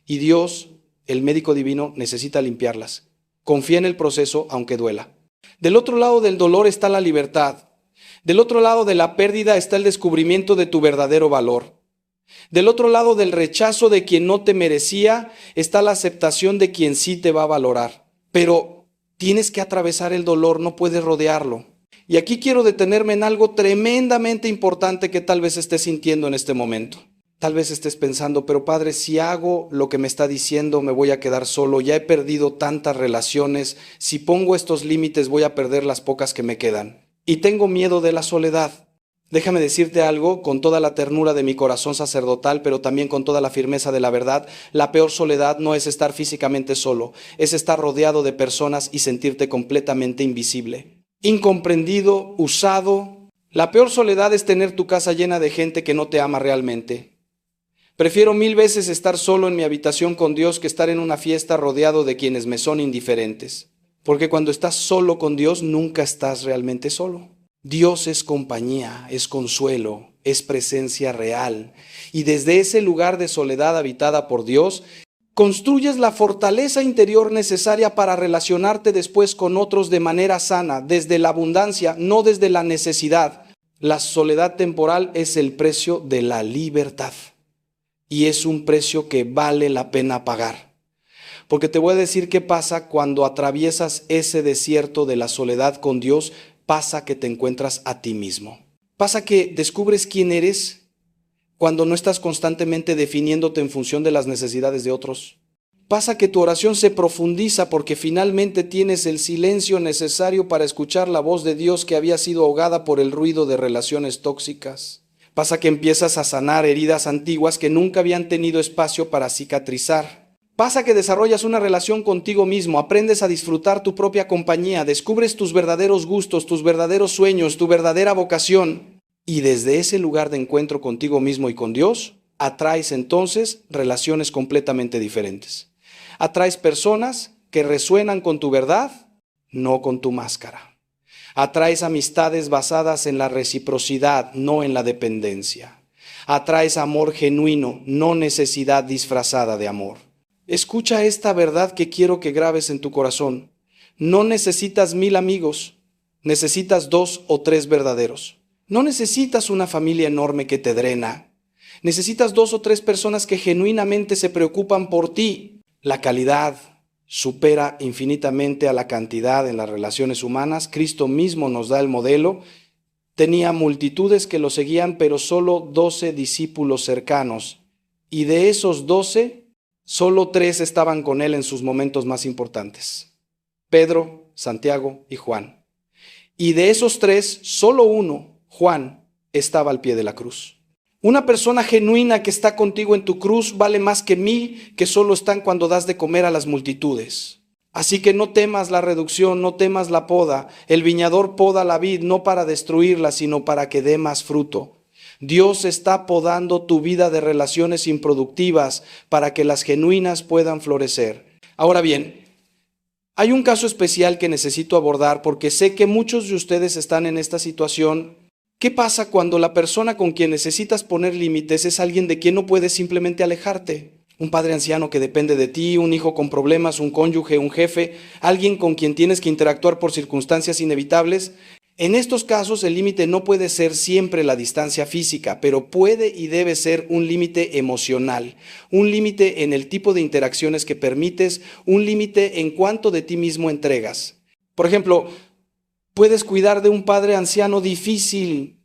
Y Dios, el médico divino, necesita limpiarlas. Confía en el proceso, aunque duela. Del otro lado del dolor está la libertad. Del otro lado de la pérdida está el descubrimiento de tu verdadero valor. Del otro lado del rechazo de quien no te merecía está la aceptación de quien sí te va a valorar. Pero tienes que atravesar el dolor, no puedes rodearlo. Y aquí quiero detenerme en algo tremendamente importante que tal vez estés sintiendo en este momento. Tal vez estés pensando, pero Padre, si hago lo que me está diciendo, me voy a quedar solo, ya he perdido tantas relaciones, si pongo estos límites voy a perder las pocas que me quedan. Y tengo miedo de la soledad. Déjame decirte algo con toda la ternura de mi corazón sacerdotal, pero también con toda la firmeza de la verdad. La peor soledad no es estar físicamente solo, es estar rodeado de personas y sentirte completamente invisible, incomprendido, usado. La peor soledad es tener tu casa llena de gente que no te ama realmente. Prefiero 1000 veces estar solo en mi habitación con Dios que estar en una fiesta rodeado de quienes me son indiferentes. Porque cuando estás solo con Dios, nunca estás realmente solo. Dios es compañía, es consuelo, es presencia real. Y desde ese lugar de soledad habitada por Dios, construyes la fortaleza interior necesaria para relacionarte después con otros de manera sana, desde la abundancia, no desde la necesidad. La soledad temporal es el precio de la libertad. Y es un precio que vale la pena pagar. Porque te voy a decir qué pasa cuando atraviesas ese desierto de la soledad con Dios. Pasa que te encuentras a ti mismo. Pasa que descubres quién eres cuando no estás constantemente definiéndote en función de las necesidades de otros. Pasa que tu oración se profundiza porque finalmente tienes el silencio necesario para escuchar la voz de Dios que había sido ahogada por el ruido de relaciones tóxicas. Pasa que empiezas a sanar heridas antiguas que nunca habían tenido espacio para cicatrizar. Pasa que desarrollas una relación contigo mismo, aprendes a disfrutar tu propia compañía, descubres tus verdaderos gustos, tus verdaderos sueños, tu verdadera vocación. Y desde ese lugar de encuentro contigo mismo y con Dios, atraes entonces relaciones completamente diferentes. Atraes personas que resuenan con tu verdad, no con tu máscara. Atraes amistades basadas en la reciprocidad, no en la dependencia. Atraes amor genuino, no necesidad disfrazada de amor. Escucha esta verdad que quiero que grabes en tu corazón. No necesitas 1000 amigos, necesitas 2 o 3 verdaderos. No necesitas una familia enorme que te drena. Necesitas 2 o 3 personas que genuinamente se preocupan por ti. La calidad supera infinitamente a la cantidad en las relaciones humanas. Cristo mismo nos da el modelo. Tenía multitudes que lo seguían, pero solo 12 discípulos cercanos. Y de esos 12, solo 3 estaban con él en sus momentos más importantes. Pedro, Santiago y Juan. Y de esos 3, solo uno, Juan, estaba al pie de la cruz. Una persona genuina que está contigo en tu cruz vale más que 1000 que solo están cuando das de comer a las multitudes. Así que no temas la reducción, no temas la poda. El viñador poda la vid no para destruirla, sino para que dé más fruto. Dios está podando tu vida de relaciones improductivas para que las genuinas puedan florecer. Ahora bien, hay un caso especial que necesito abordar porque sé que muchos de ustedes están en esta situación. ¿Qué pasa cuando la persona con quien necesitas poner límites es alguien de quien no puedes simplemente alejarte? Un padre anciano que depende de ti, un hijo con problemas, un cónyuge, un jefe, alguien con quien tienes que interactuar por circunstancias inevitables. En estos casos el límite no puede ser siempre la distancia física, pero puede y debe ser un límite emocional, un límite en el tipo de interacciones que permites, un límite en cuánto de ti mismo entregas. Por ejemplo, puedes cuidar de un padre anciano difícil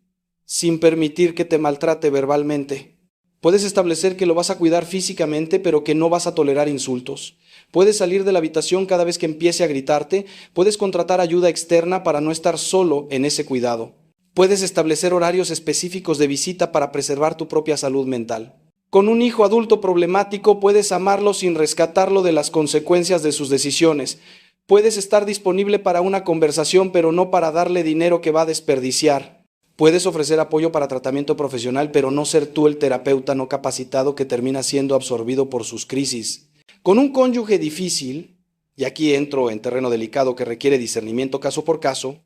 sin permitir que te maltrate verbalmente. Puedes establecer que lo vas a cuidar físicamente, pero que no vas a tolerar insultos. Puedes salir de la habitación cada vez que empiece a gritarte. Puedes contratar ayuda externa para no estar solo en ese cuidado. Puedes establecer horarios específicos de visita para preservar tu propia salud mental. Con un hijo adulto problemático puedes amarlo sin rescatarlo de las consecuencias de sus decisiones. Puedes estar disponible para una conversación, pero no para darle dinero que va a desperdiciar. Puedes ofrecer apoyo para tratamiento profesional, pero no ser tú el terapeuta no capacitado que termina siendo absorbido por sus crisis. Con un cónyuge difícil, y aquí entro en terreno delicado que requiere discernimiento caso por caso,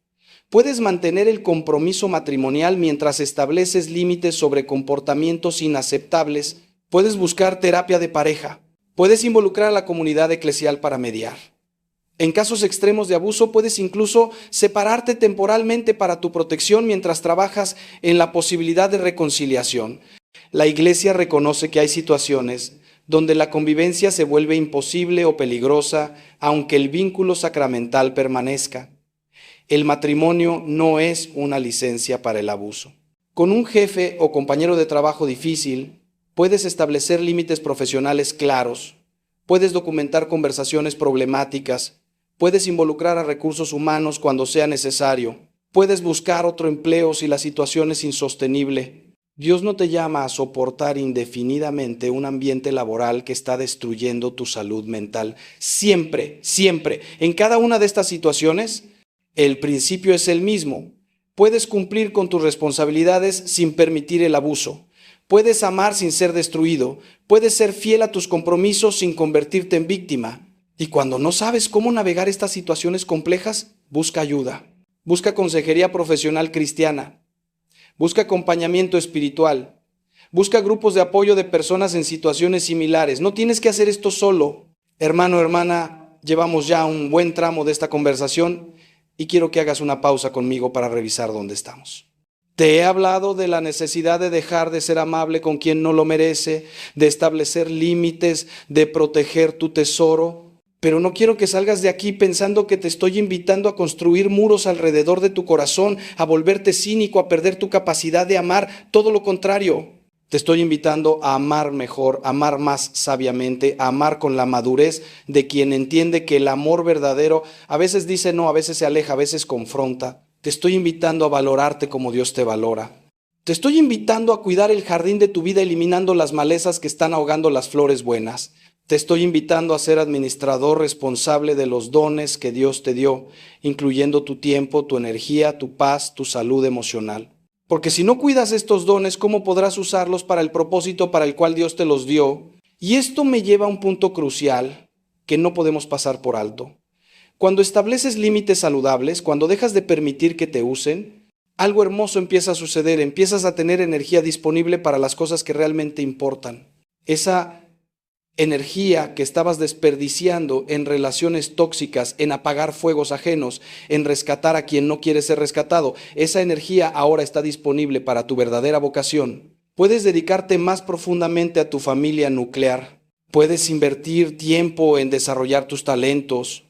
puedes mantener el compromiso matrimonial mientras estableces límites sobre comportamientos inaceptables. Puedes buscar terapia de pareja. Puedes involucrar a la comunidad eclesial para mediar. En casos extremos de abuso, puedes incluso separarte temporalmente para tu protección mientras trabajas en la posibilidad de reconciliación. La Iglesia reconoce que hay situaciones donde la convivencia se vuelve imposible o peligrosa, aunque el vínculo sacramental permanezca. El matrimonio no es una licencia para el abuso. Con un jefe o compañero de trabajo difícil, puedes establecer límites profesionales claros, puedes documentar conversaciones problemáticas, puedes involucrar a recursos humanos cuando sea necesario, puedes buscar otro empleo si la situación es insostenible. Dios no te llama a soportar indefinidamente un ambiente laboral que está destruyendo tu salud mental. Siempre, siempre, en cada una de estas situaciones, el principio es el mismo. Puedes cumplir con tus responsabilidades sin permitir el abuso. Puedes amar sin ser destruido. Puedes ser fiel a tus compromisos sin convertirte en víctima. Y cuando no sabes cómo navegar estas situaciones complejas, busca ayuda. Busca consejería profesional cristiana. Busca acompañamiento espiritual. Busca grupos de apoyo de personas en situaciones similares. No tienes que hacer esto solo. Hermano, hermana, llevamos ya un buen tramo de esta conversación y quiero que hagas una pausa conmigo para revisar dónde estamos. Te he hablado de la necesidad de dejar de ser amable con quien no lo merece, de establecer límites, de proteger tu tesoro. Pero no quiero que salgas de aquí pensando que te estoy invitando a construir muros alrededor de tu corazón, a volverte cínico, a perder tu capacidad de amar. Todo lo contrario. Te estoy invitando a amar mejor, a amar más sabiamente, a amar con la madurez de quien entiende que el amor verdadero a veces dice no, a veces se aleja, a veces confronta. Te estoy invitando a valorarte como Dios te valora. Te estoy invitando a cuidar el jardín de tu vida eliminando las malezas que están ahogando las flores buenas. Te estoy invitando a ser administrador responsable de los dones que Dios te dio, incluyendo tu tiempo, tu energía, tu paz, tu salud emocional. Porque si no cuidas estos dones, ¿cómo podrás usarlos para el propósito para el cual Dios te los dio? Y esto me lleva a un punto crucial que no podemos pasar por alto. Cuando estableces límites saludables, cuando dejas de permitir que te usen, algo hermoso empieza a suceder, empiezas a tener energía disponible para las cosas que realmente importan. Esa energía que estabas desperdiciando en relaciones tóxicas, en apagar fuegos ajenos, en rescatar a quien no quiere ser rescatado, esa energía ahora está disponible para tu verdadera vocación. Puedes dedicarte más profundamente a tu familia nuclear. Puedes invertir tiempo en desarrollar tus talentos.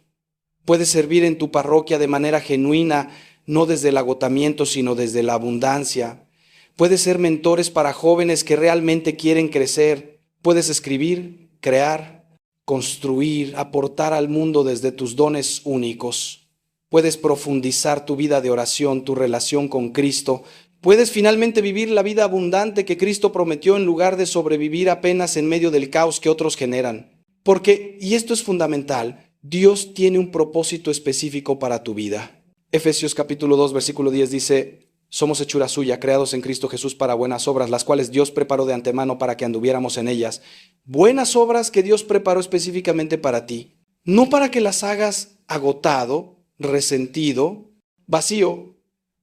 Puedes servir en tu parroquia de manera genuina, no desde el agotamiento, sino desde la abundancia. Puedes ser mentores para jóvenes que realmente quieren crecer. Puedes escribir, crear, construir, aportar al mundo desde tus dones únicos. Puedes profundizar tu vida de oración, tu relación con Cristo. Puedes finalmente vivir la vida abundante que Cristo prometió en lugar de sobrevivir apenas en medio del caos que otros generan. Porque, y esto es fundamental, Dios tiene un propósito específico para tu vida. Efesios capítulo 2, versículo 10 dice: somos hechura suya, creados en Cristo Jesús para buenas obras, las cuales Dios preparó de antemano para que anduviéramos en ellas. Buenas obras que Dios preparó específicamente para ti. No para que las hagas agotado, resentido, vacío,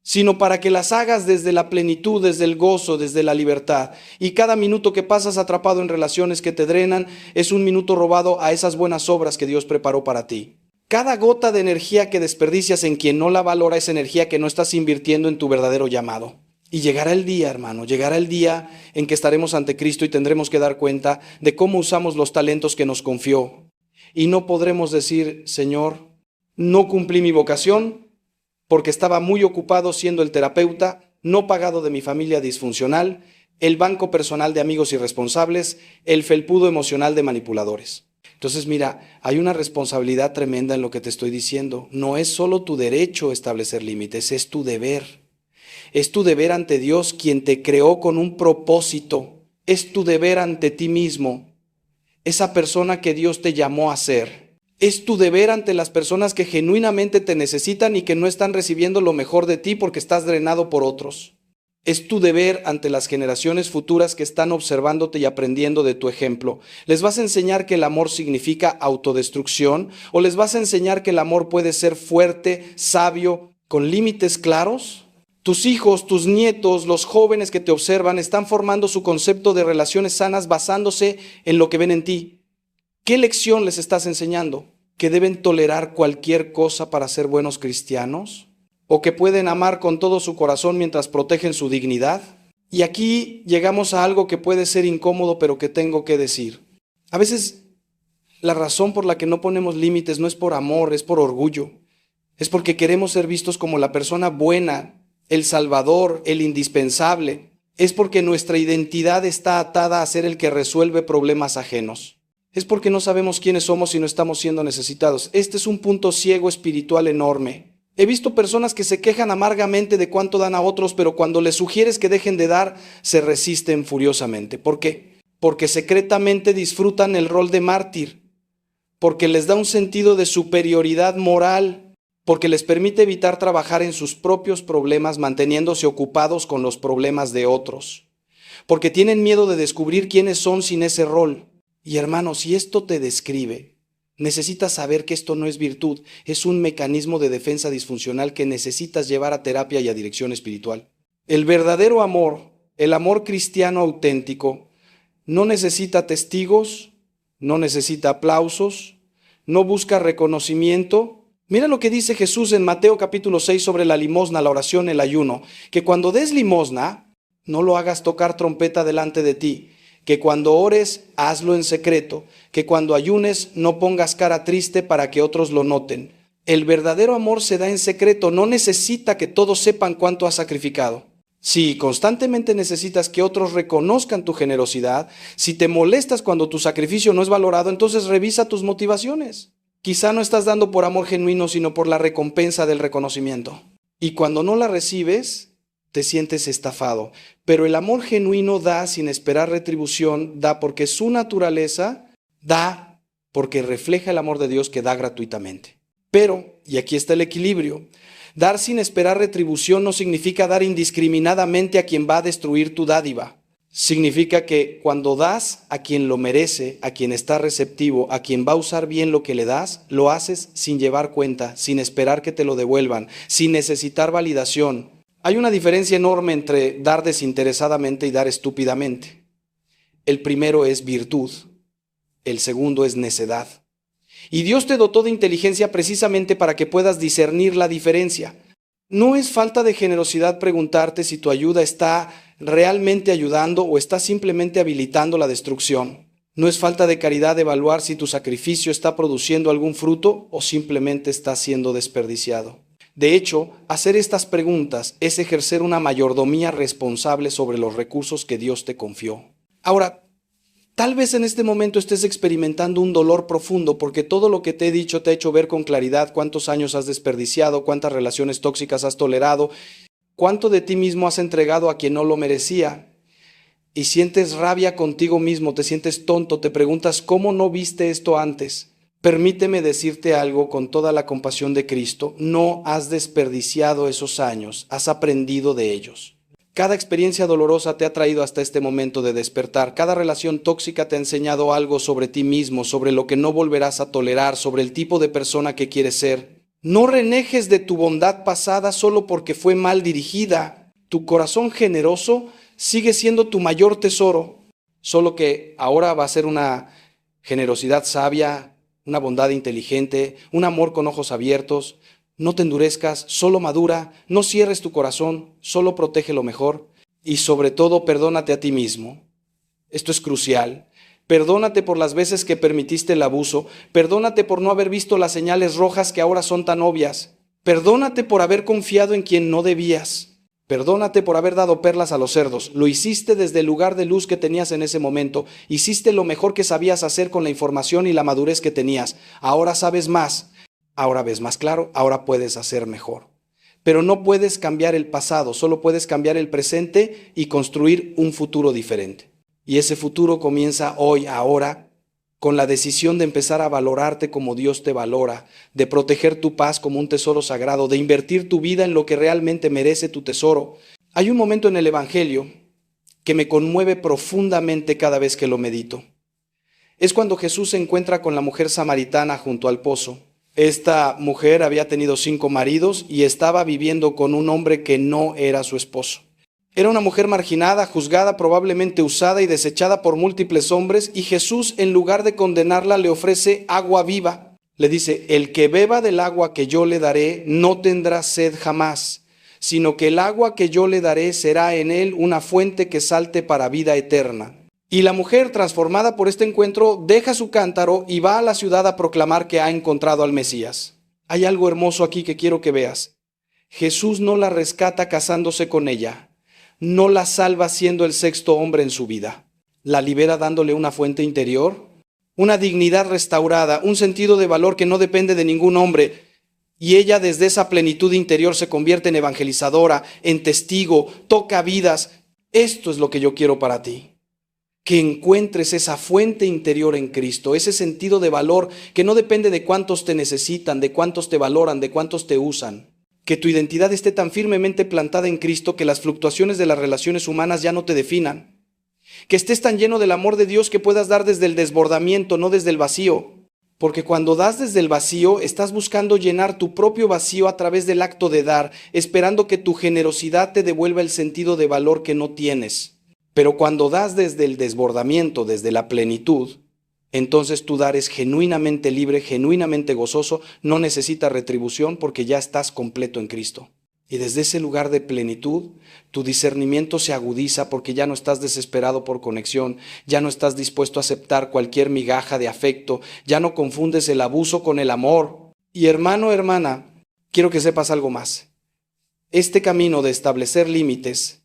sino para que las hagas desde la plenitud, desde el gozo, desde la libertad. Y cada minuto que pasas atrapado en relaciones que te drenan es un minuto robado a esas buenas obras que Dios preparó para ti. Cada gota de energía que desperdicias en quien no la valora es energía que no estás invirtiendo en tu verdadero llamado. Y llegará el día, hermano, llegará el día en que estaremos ante Cristo y tendremos que dar cuenta de cómo usamos los talentos que nos confió. Y no podremos decir: Señor, no cumplí mi vocación porque estaba muy ocupado siendo el terapeuta, no pagado de mi familia disfuncional, el banco personal de amigos irresponsables, el felpudo emocional de manipuladores. Entonces, mira, hay una responsabilidad tremenda en lo que te estoy diciendo. No es solo tu derecho establecer límites, es tu deber. Es tu deber ante Dios, quien te creó con un propósito. Es tu deber ante ti mismo, esa persona que Dios te llamó a ser. Es tu deber ante las personas que genuinamente te necesitan y que no están recibiendo lo mejor de ti porque estás drenado por otros. Es tu deber ante las generaciones futuras que están observándote y aprendiendo de tu ejemplo. ¿Les vas a enseñar que el amor significa autodestrucción? ¿O les vas a enseñar que el amor puede ser fuerte, sabio, con límites claros? Tus hijos, tus nietos, los jóvenes que te observan están formando su concepto de relaciones sanas basándose en lo que ven en ti. ¿Qué lección les estás enseñando? ¿Que deben tolerar cualquier cosa para ser buenos cristianos? ¿O que pueden amar con todo su corazón mientras protegen su dignidad? Y aquí llegamos a algo que puede ser incómodo, pero que tengo que decir. A veces la razón por la que no ponemos límites no es por amor, es por orgullo. Es porque queremos ser vistos como la persona buena, el salvador, el indispensable. Es porque nuestra identidad está atada a ser el que resuelve problemas ajenos. Es porque no sabemos quiénes somos y no estamos siendo necesitados. Este es un punto ciego espiritual enorme. He visto personas que se quejan amargamente de cuánto dan a otros, pero cuando les sugieres que dejen de dar, se resisten furiosamente. ¿Por qué? Porque secretamente disfrutan el rol de mártir, porque les da un sentido de superioridad moral, porque les permite evitar trabajar en sus propios problemas, manteniéndose ocupados con los problemas de otros, porque tienen miedo de descubrir quiénes son sin ese rol. Y hermano, si esto te describe, necesitas saber que esto no es virtud, es un mecanismo de defensa disfuncional que necesitas llevar a terapia y a dirección espiritual. El verdadero amor, el amor cristiano auténtico, no necesita testigos, no necesita aplausos, no busca reconocimiento. Mira lo que dice Jesús en Mateo capítulo 6 sobre la limosna, la oración, el ayuno, que cuando des limosna, no lo hagas tocar trompeta delante de ti, que cuando ores, hazlo en secreto, que cuando ayunes, no pongas cara triste para que otros lo noten. El verdadero amor se da en secreto, no necesita que todos sepan cuánto has sacrificado. Si constantemente necesitas que otros reconozcan tu generosidad, si te molestas cuando tu sacrificio no es valorado, entonces revisa tus motivaciones. Quizá no estás dando por amor genuino, sino por la recompensa del reconocimiento. Y cuando no la recibes, te sientes estafado. Pero el amor genuino da sin esperar retribución, da porque su naturaleza, da porque refleja el amor de Dios que da gratuitamente. Pero, y aquí está el equilibrio, dar sin esperar retribución no significa dar indiscriminadamente a quien va a destruir tu dádiva. Significa que cuando das a quien lo merece, a quien está receptivo, a quien va a usar bien lo que le das, lo haces sin llevar cuenta, sin esperar que te lo devuelvan, sin necesitar validación. Hay una diferencia enorme entre dar desinteresadamente y dar estúpidamente. El primero es virtud, el segundo es necedad. Y Dios te dotó de inteligencia precisamente para que puedas discernir la diferencia. No es falta de generosidad preguntarte si tu ayuda está realmente ayudando o está simplemente habilitando la destrucción. No es falta de caridad evaluar si tu sacrificio está produciendo algún fruto o simplemente está siendo desperdiciado. De hecho, hacer estas preguntas es ejercer una mayordomía responsable sobre los recursos que Dios te confió. Ahora, tal vez en este momento estés experimentando un dolor profundo porque todo lo que te he dicho te ha hecho ver con claridad cuántos años has desperdiciado, cuántas relaciones tóxicas has tolerado, ¿Cuánto de ti mismo has entregado a quien no lo merecía? Y sientes rabia contigo mismo, te sientes tonto, te preguntas, ¿cómo no viste esto antes? Permíteme decirte algo con toda la compasión de Cristo, no has desperdiciado esos años, has aprendido de ellos. Cada experiencia dolorosa te ha traído hasta este momento de despertar. Cada relación tóxica te ha enseñado algo sobre ti mismo, sobre lo que no volverás a tolerar, sobre el tipo de persona que quieres ser. No renejes de tu bondad pasada solo porque fue mal dirigida. Tu corazón generoso sigue siendo tu mayor tesoro, solo que ahora va a ser una generosidad sabia, una bondad inteligente, un amor con ojos abiertos. No te endurezcas, solo madura, no cierres tu corazón, solo protege lo mejor y sobre todo perdónate a ti mismo. Esto es crucial. Perdónate por las veces que permitiste el abuso, perdónate por no haber visto las señales rojas que ahora son tan obvias, perdónate por haber confiado en quien no debías, perdónate por haber dado perlas a los cerdos. Lo hiciste desde el lugar de luz que tenías en ese momento, hiciste lo mejor que sabías hacer con la información y la madurez que tenías. Ahora sabes más. Ahora ves más claro, ahora puedes hacer mejor. Pero no puedes cambiar el pasado, solo puedes cambiar el presente y construir un futuro diferente. Y ese futuro comienza hoy, ahora, con la decisión de empezar a valorarte como Dios te valora, de proteger tu paz como un tesoro sagrado, de invertir tu vida en lo que realmente merece tu tesoro. Hay un momento en el Evangelio que me conmueve profundamente cada vez que lo medito. Es cuando Jesús se encuentra con la mujer samaritana junto al pozo. Esta mujer había tenido 5 maridos y estaba viviendo con un hombre que no era su esposo. Era una mujer marginada, juzgada, probablemente usada y desechada por múltiples hombres, y Jesús, en lugar de condenarla, le ofrece agua viva. Le dice, el que beba del agua que yo le daré no tendrá sed jamás, sino que el agua que yo le daré será en él una fuente que salte para vida eterna. Y la mujer, transformada por este encuentro, deja su cántaro y va a la ciudad a proclamar que ha encontrado al Mesías. Hay algo hermoso aquí que quiero que veas. Jesús no la rescata casándose con ella. No la salva siendo el 6º hombre en su vida. La libera dándole una fuente interior, una dignidad restaurada, un sentido de valor que no depende de ningún hombre. Y ella desde esa plenitud interior se convierte en evangelizadora, en testigo, toca vidas. Esto es lo que yo quiero para ti. Que encuentres esa fuente interior en Cristo, ese sentido de valor que no depende de cuántos te necesitan, de cuántos te valoran, de cuántos te usan. Que tu identidad esté tan firmemente plantada en Cristo que las fluctuaciones de las relaciones humanas ya no te definan. Que estés tan lleno del amor de Dios que puedas dar desde el desbordamiento, no desde el vacío. Porque cuando das desde el vacío, estás buscando llenar tu propio vacío a través del acto de dar, esperando que tu generosidad te devuelva el sentido de valor que no tienes. Pero cuando das desde el desbordamiento, desde la plenitud, entonces tu dar es genuinamente libre, genuinamente gozoso, no necesita retribución porque ya estás completo en Cristo. Y desde ese lugar de plenitud, tu discernimiento se agudiza porque ya no estás desesperado por conexión, ya no estás dispuesto a aceptar cualquier migaja de afecto, ya no confundes el abuso con el amor. Y hermano, hermana, quiero que sepas algo más. Este camino de establecer límites,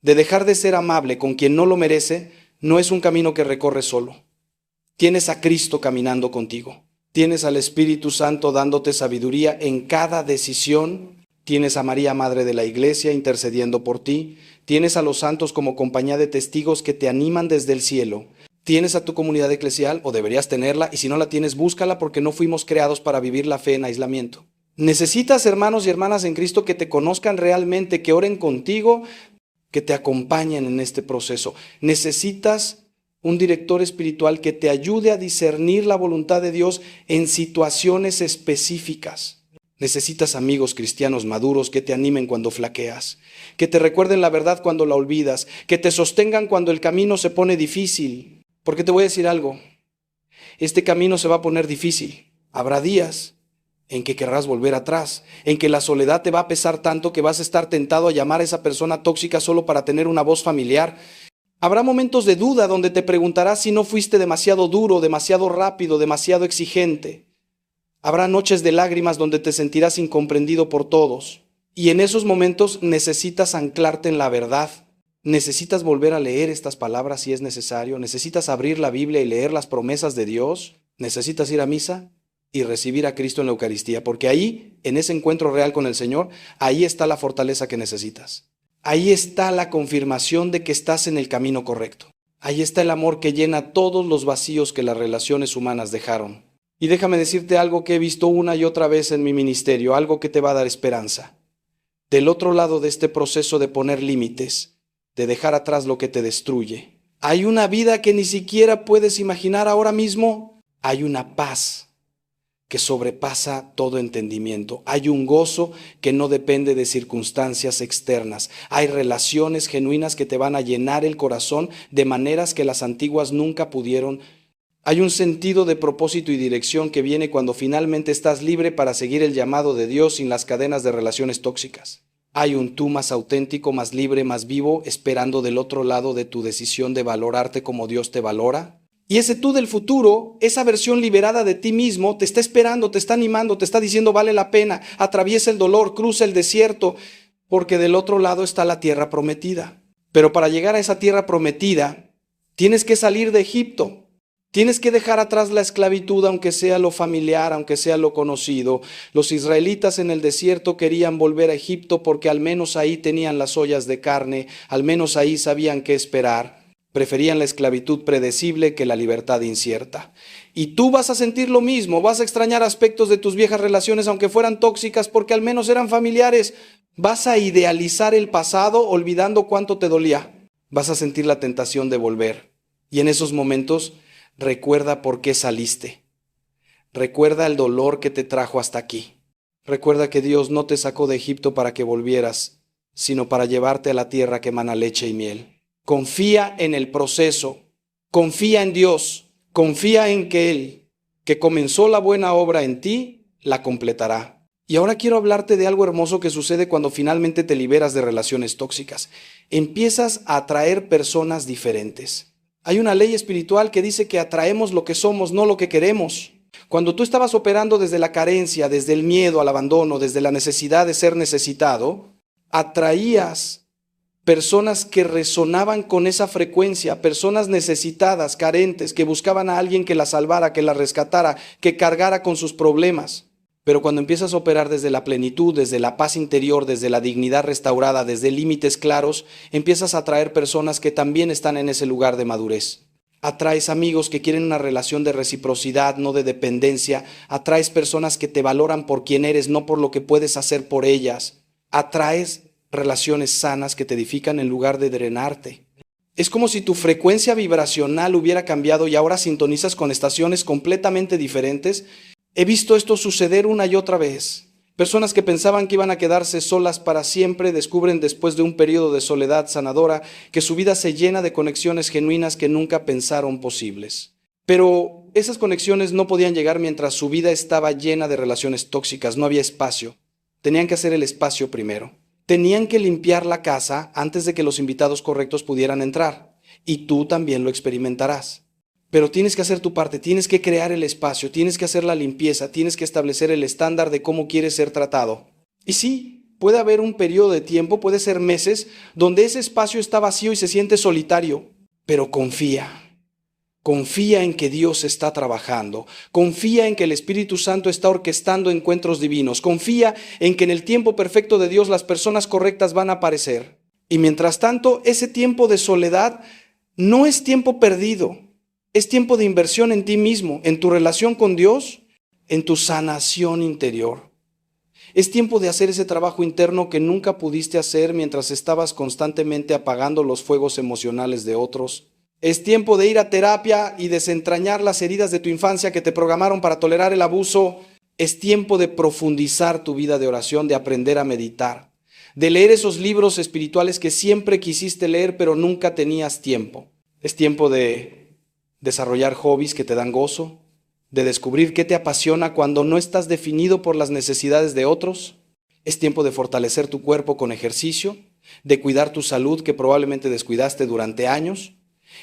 de dejar de ser amable con quien no lo merece, no es un camino que recorres solo. Tienes a Cristo caminando contigo. Tienes al Espíritu Santo dándote sabiduría en cada decisión. Tienes a María, Madre de la Iglesia, intercediendo por ti. Tienes a los santos como compañía de testigos que te animan desde el cielo. Tienes a tu comunidad eclesial, o deberías tenerla, y si no la tienes, búscala porque no fuimos creados para vivir la fe en aislamiento. Necesitas, hermanos y hermanas en Cristo, que te conozcan realmente, que oren contigo, que te acompañen en este proceso. Necesitas un director espiritual que te ayude a discernir la voluntad de Dios en situaciones específicas. Necesitas amigos cristianos maduros que te animen cuando flaqueas, que te recuerden la verdad cuando la olvidas, que te sostengan cuando el camino se pone difícil. Porque te voy a decir algo, este camino se va a poner difícil. Habrá días en que querrás volver atrás, en que la soledad te va a pesar tanto que vas a estar tentado a llamar a esa persona tóxica solo para tener una voz familiar. Habrá momentos de duda donde te preguntarás si no fuiste demasiado duro, demasiado rápido, demasiado exigente. Habrá noches de lágrimas donde te sentirás incomprendido por todos. Y en esos momentos necesitas anclarte en la verdad. Necesitas volver a leer estas palabras si es necesario. Necesitas abrir la Biblia y leer las promesas de Dios. Necesitas ir a misa y recibir a Cristo en la Eucaristía, porque ahí, en ese encuentro real con el Señor, ahí está la fortaleza que necesitas. Ahí está la confirmación de que estás en el camino correcto. Ahí está el amor que llena todos los vacíos que las relaciones humanas dejaron. Y déjame decirte algo que he visto una y otra vez en mi ministerio, algo que te va a dar esperanza. Del otro lado de este proceso de poner límites, de dejar atrás lo que te destruye, hay una vida que ni siquiera puedes imaginar ahora mismo. Hay una paz que sobrepasa todo entendimiento. Hay un gozo que no depende de circunstancias externas. Hay relaciones genuinas que te van a llenar el corazón de maneras que las antiguas nunca pudieron. Hay un sentido de propósito y dirección que viene cuando finalmente estás libre para seguir el llamado de Dios sin las cadenas de relaciones tóxicas. Hay un tú más auténtico, más libre, más vivo, esperando del otro lado de tu decisión de valorarte como Dios te valora. Y ese tú del futuro, esa versión liberada de ti mismo, te está esperando, te está animando, te está diciendo vale la pena, atraviesa el dolor, cruza el desierto, porque del otro lado está la tierra prometida. Pero para llegar a esa tierra prometida, tienes que salir de Egipto. Tienes que dejar atrás la esclavitud, aunque sea lo familiar, aunque sea lo conocido. Los israelitas en el desierto querían volver a Egipto porque al menos ahí tenían las ollas de carne, al menos ahí sabían qué esperar. Preferían la esclavitud predecible que la libertad incierta. Y tú vas a sentir lo mismo, vas a extrañar aspectos de tus viejas relaciones aunque fueran tóxicas porque al menos eran familiares. Vas a idealizar el pasado olvidando cuánto te dolía. Vas a sentir la tentación de volver. Y en esos momentos recuerda por qué saliste. Recuerda el dolor que te trajo hasta aquí. Recuerda que Dios no te sacó de Egipto para que volvieras, sino para llevarte a la tierra que emana leche y miel. Confía en el proceso, confía en Dios, confía en que Él, que comenzó la buena obra en ti, la completará. Y ahora quiero hablarte de algo hermoso que sucede cuando finalmente te liberas de relaciones tóxicas. Empiezas a atraer personas diferentes. Hay una ley espiritual que dice que atraemos lo que somos, no lo que queremos. Cuando tú estabas operando desde la carencia, desde el miedo al abandono, desde la necesidad de ser necesitado, atraías personas que resonaban con esa frecuencia, personas necesitadas, carentes, que buscaban a alguien que la salvara, que la rescatara, que cargara con sus problemas. Pero cuando empiezas a operar desde la plenitud, desde la paz interior, desde la dignidad restaurada, desde límites claros, empiezas a atraer personas que también están en ese lugar de madurez. Atraes amigos que quieren una relación de reciprocidad, no de dependencia. Atraes personas que te valoran por quien eres, no por lo que puedes hacer por ellas. Atraes relaciones sanas que te edifican en lugar de drenarte. Es como si tu frecuencia vibracional hubiera cambiado y ahora sintonizas con estaciones completamente diferentes. He visto esto suceder una y otra vez. Personas que pensaban que iban a quedarse solas para siempre descubren después de un periodo de soledad sanadora que su vida se llena de conexiones genuinas que nunca pensaron posibles. Pero esas conexiones no podían llegar mientras su vida estaba llena de relaciones tóxicas, no había espacio. Tenían que hacer el espacio primero. Tenían que limpiar la casa antes de que los invitados correctos pudieran entrar. Y tú también lo experimentarás. Pero tienes que hacer tu parte, tienes que crear el espacio, tienes que hacer la limpieza, tienes que establecer el estándar de cómo quieres ser tratado. Y sí, puede haber un periodo de tiempo, puede ser meses, donde ese espacio está vacío y se siente solitario. Pero confía. Confía en que Dios está trabajando. Confía en que el Espíritu Santo está orquestando encuentros divinos. Confía en que en el tiempo perfecto de Dios las personas correctas van a aparecer. Y mientras tanto, ese tiempo de soledad no es tiempo perdido. Es tiempo de inversión en ti mismo, en tu relación con Dios, en tu sanación interior. Es tiempo de hacer ese trabajo interno que nunca pudiste hacer mientras estabas constantemente apagando los fuegos emocionales de otros. Es tiempo de ir a terapia y desentrañar las heridas de tu infancia que te programaron para tolerar el abuso. Es tiempo de profundizar tu vida de oración, de aprender a meditar, de leer esos libros espirituales que siempre quisiste leer pero nunca tenías tiempo. Es tiempo de desarrollar hobbies que te dan gozo, de descubrir qué te apasiona cuando no estás definido por las necesidades de otros. Es tiempo de fortalecer tu cuerpo con ejercicio, de cuidar tu salud que probablemente descuidaste durante años.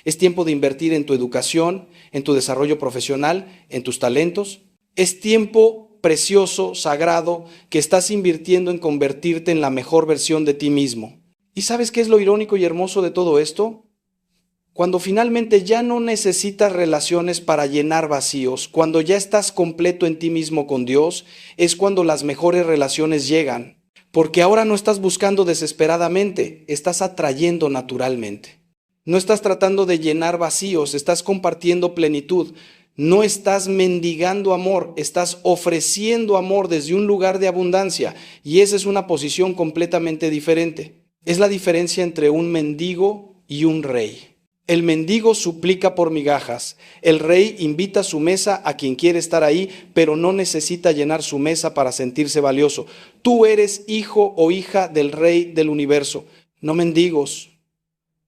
Es tiempo de invertir en tu educación, en tu desarrollo profesional, en tus talentos. Es tiempo precioso, sagrado, que estás invirtiendo en convertirte en la mejor versión de ti mismo. ¿Y sabes qué es lo irónico y hermoso de todo esto? Cuando finalmente ya no necesitas relaciones para llenar vacíos, cuando ya estás completo en ti mismo con Dios, es cuando las mejores relaciones llegan. Porque ahora no estás buscando desesperadamente, estás atrayendo naturalmente. No estás tratando de llenar vacíos, estás compartiendo plenitud. No estás mendigando amor, estás ofreciendo amor desde un lugar de abundancia. Y esa es una posición completamente diferente. Es la diferencia entre un mendigo y un rey. El mendigo suplica por migajas. El rey invita a su mesa a quien quiere estar ahí, pero no necesita llenar su mesa para sentirse valioso. Tú eres hijo o hija del rey del universo. No mendigos,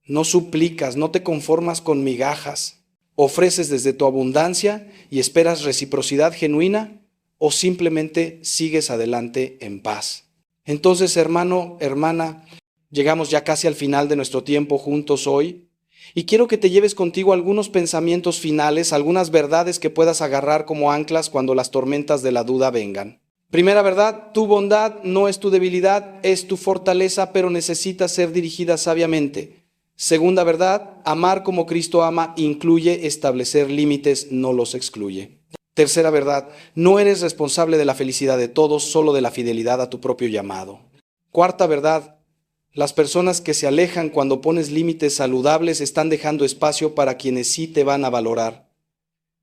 no suplicas, no te conformas con migajas. ¿Ofreces desde tu abundancia y esperas reciprocidad genuina o simplemente sigues adelante en paz? Entonces, hermano, hermana, llegamos ya casi al final de nuestro tiempo juntos hoy. Y quiero que te lleves contigo algunos pensamientos finales, algunas verdades que puedas agarrar como anclas cuando las tormentas de la duda vengan. Primera verdad, tu bondad no es tu debilidad, es tu fortaleza, pero necesita ser dirigida sabiamente. Segunda verdad, amar como Cristo ama incluye establecer límites, no los excluye. Tercera verdad, no eres responsable de la felicidad de todos, solo de la fidelidad a tu propio llamado. Cuarta verdad, las personas que se alejan cuando pones límites saludables están dejando espacio para quienes sí te van a valorar.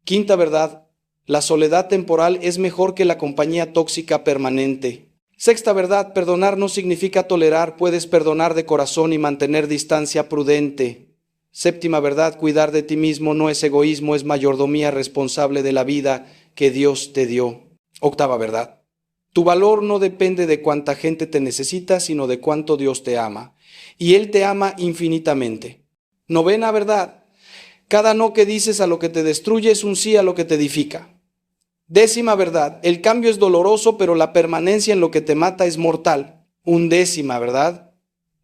Quinta verdad, la soledad temporal es mejor que la compañía tóxica permanente. Sexta verdad, perdonar no significa tolerar, puedes perdonar de corazón y mantener distancia prudente. Séptima verdad, cuidar de ti mismo no es egoísmo, es mayordomía responsable de la vida que Dios te dio. Octava verdad, tu valor no depende de cuánta gente te necesita, sino de cuánto Dios te ama. Y Él te ama infinitamente. Novena verdad, cada no que dices a lo que te destruye es un sí a lo que te edifica. Décima verdad, el cambio es doloroso, pero la permanencia en lo que te mata es mortal. Undécima verdad,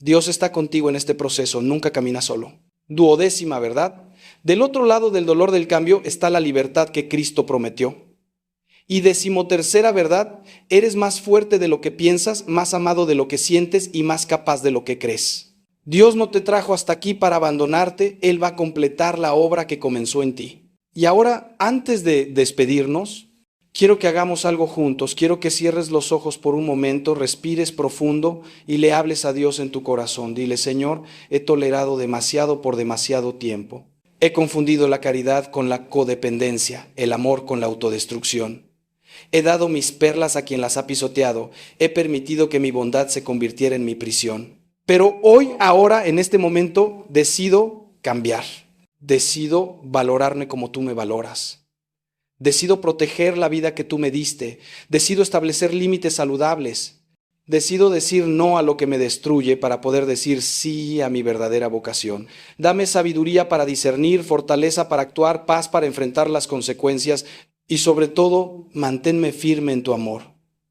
Dios está contigo en este proceso, nunca caminas solo. Duodécima verdad, del otro lado del dolor del cambio está la libertad que Cristo prometió. Y decimotercera verdad, eres más fuerte de lo que piensas, más amado de lo que sientes y más capaz de lo que crees. Dios no te trajo hasta aquí para abandonarte, Él va a completar la obra que comenzó en ti. Y ahora, antes de despedirnos, quiero que hagamos algo juntos, quiero que cierres los ojos por un momento, respires profundo y le hables a Dios en tu corazón. Dile, Señor, he tolerado demasiado por demasiado tiempo. He confundido la caridad con la codependencia, el amor con la autodestrucción. He dado mis perlas a quien las ha pisoteado. He permitido que mi bondad se convirtiera en mi prisión. Pero hoy, ahora, en este momento, decido cambiar. Decido valorarme como tú me valoras. Decido proteger la vida que tú me diste. Decido establecer límites saludables. Decido decir no a lo que me destruye para poder decir sí a mi verdadera vocación. Dame sabiduría para discernir, fortaleza para actuar, paz para enfrentar las consecuencias. Y sobre todo, manténme firme en tu amor,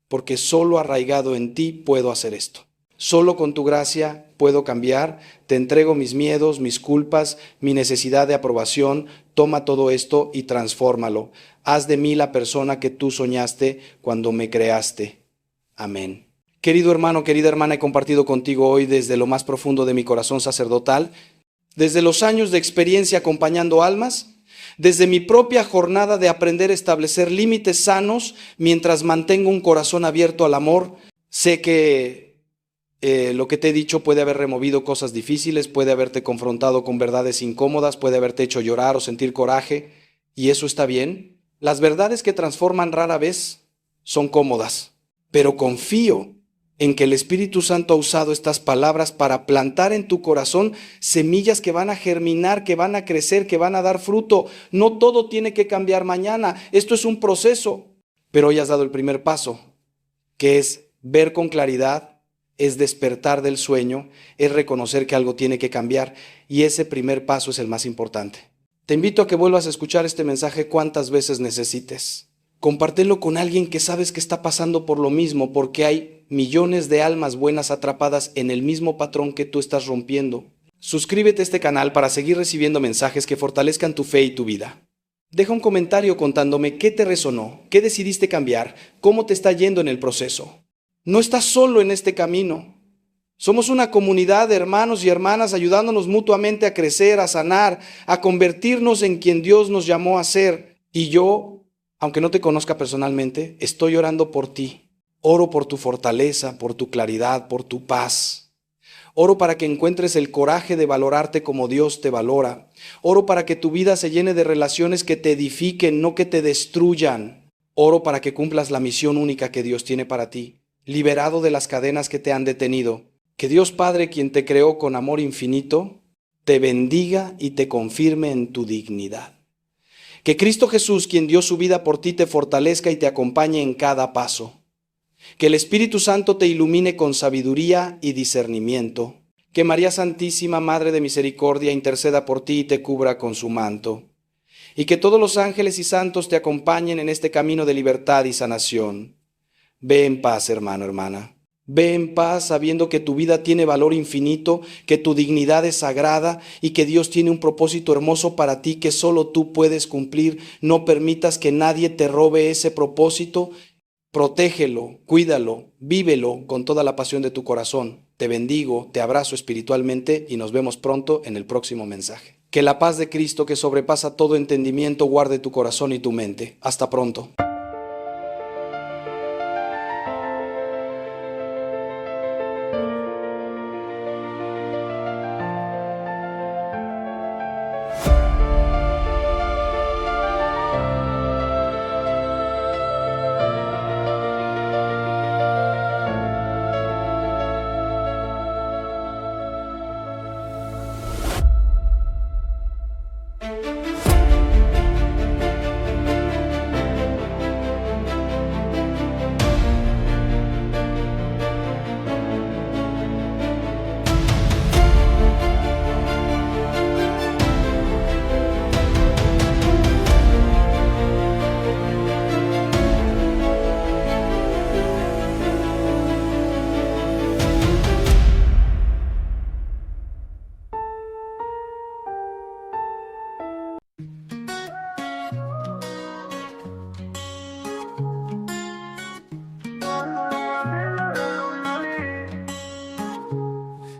porque solo arraigado en ti puedo hacer esto. Solo con tu gracia puedo cambiar. Te entrego mis miedos, mis culpas, mi necesidad de aprobación. Toma todo esto y transfórmalo. Haz de mí la persona que tú soñaste cuando me creaste. Amén. Querido hermano, querida hermana, he compartido contigo hoy desde lo más profundo de mi corazón sacerdotal, desde los años de experiencia acompañando almas, desde mi propia jornada de aprender a establecer límites sanos mientras mantengo un corazón abierto al amor. Sé que lo que te he dicho puede haber removido cosas difíciles, puede haberte confrontado con verdades incómodas, puede haberte hecho llorar o sentir coraje, y eso está bien. Las verdades que transforman rara vez son cómodas, pero confío en que el Espíritu Santo ha usado estas palabras para plantar en tu corazón semillas que van a germinar, que van a crecer, que van a dar fruto. No todo tiene que cambiar mañana. Esto es un proceso. Pero hoy has dado el primer paso, que es ver con claridad, es despertar del sueño, es reconocer que algo tiene que cambiar. Y ese primer paso es el más importante. Te invito a que vuelvas a escuchar este mensaje cuantas veces necesites. Compártelo con alguien que sabes que está pasando por lo mismo, porque hay millones de almas buenas atrapadas en el mismo patrón que tú estás rompiendo. Suscríbete a este canal para seguir recibiendo mensajes que fortalezcan tu fe y tu vida. Deja un comentario contándome qué te resonó, qué decidiste cambiar, cómo te está yendo en el proceso. No estás solo en este camino. Somos una comunidad de hermanos y hermanas ayudándonos mutuamente a crecer, a sanar, a convertirnos en quien Dios nos llamó a ser. Y yo, aunque no te conozca personalmente, estoy orando por ti. Oro por tu fortaleza, por tu claridad, por tu paz. Oro para que encuentres el coraje de valorarte como Dios te valora. Oro para que tu vida se llene de relaciones que te edifiquen, no que te destruyan. Oro para que cumplas la misión única que Dios tiene para ti, liberado de las cadenas que te han detenido. Que Dios Padre, quien te creó con amor infinito, te bendiga y te confirme en tu dignidad. Que Cristo Jesús, quien dio su vida por ti, te fortalezca y te acompañe en cada paso. Que el Espíritu Santo te ilumine con sabiduría y discernimiento. Que María Santísima, Madre de Misericordia, interceda por ti y te cubra con su manto. Y que todos los ángeles y santos te acompañen en este camino de libertad y sanación. Ve en paz, hermano, hermana. Ve en paz sabiendo que tu vida tiene valor infinito, que tu dignidad es sagrada y que Dios tiene un propósito hermoso para ti que solo tú puedes cumplir. No permitas que nadie te robe ese propósito. Protégelo, cuídalo, vívelo con toda la pasión de tu corazón. Te bendigo, te abrazo espiritualmente y nos vemos pronto en el próximo mensaje. Que la paz de Cristo, que sobrepasa todo entendimiento, guarde tu corazón y tu mente. Hasta pronto.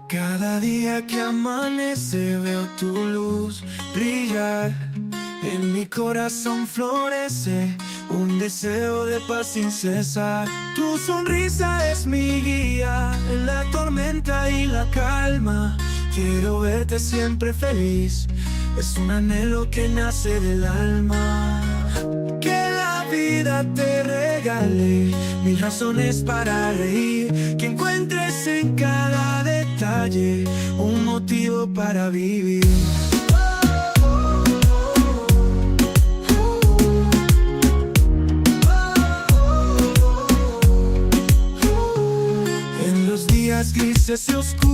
Cada día que amanece veo tu luz brillar. En mi corazón florece un deseo de paz sin cesar. Tu sonrisa es mi guía en la tormenta y la calma. Quiero verte siempre feliz, es un anhelo que nace del alma. Que la vida te regale mil razones para reír, que encuentres en cada detalle un motivo para vivir. En los días grises y oscuros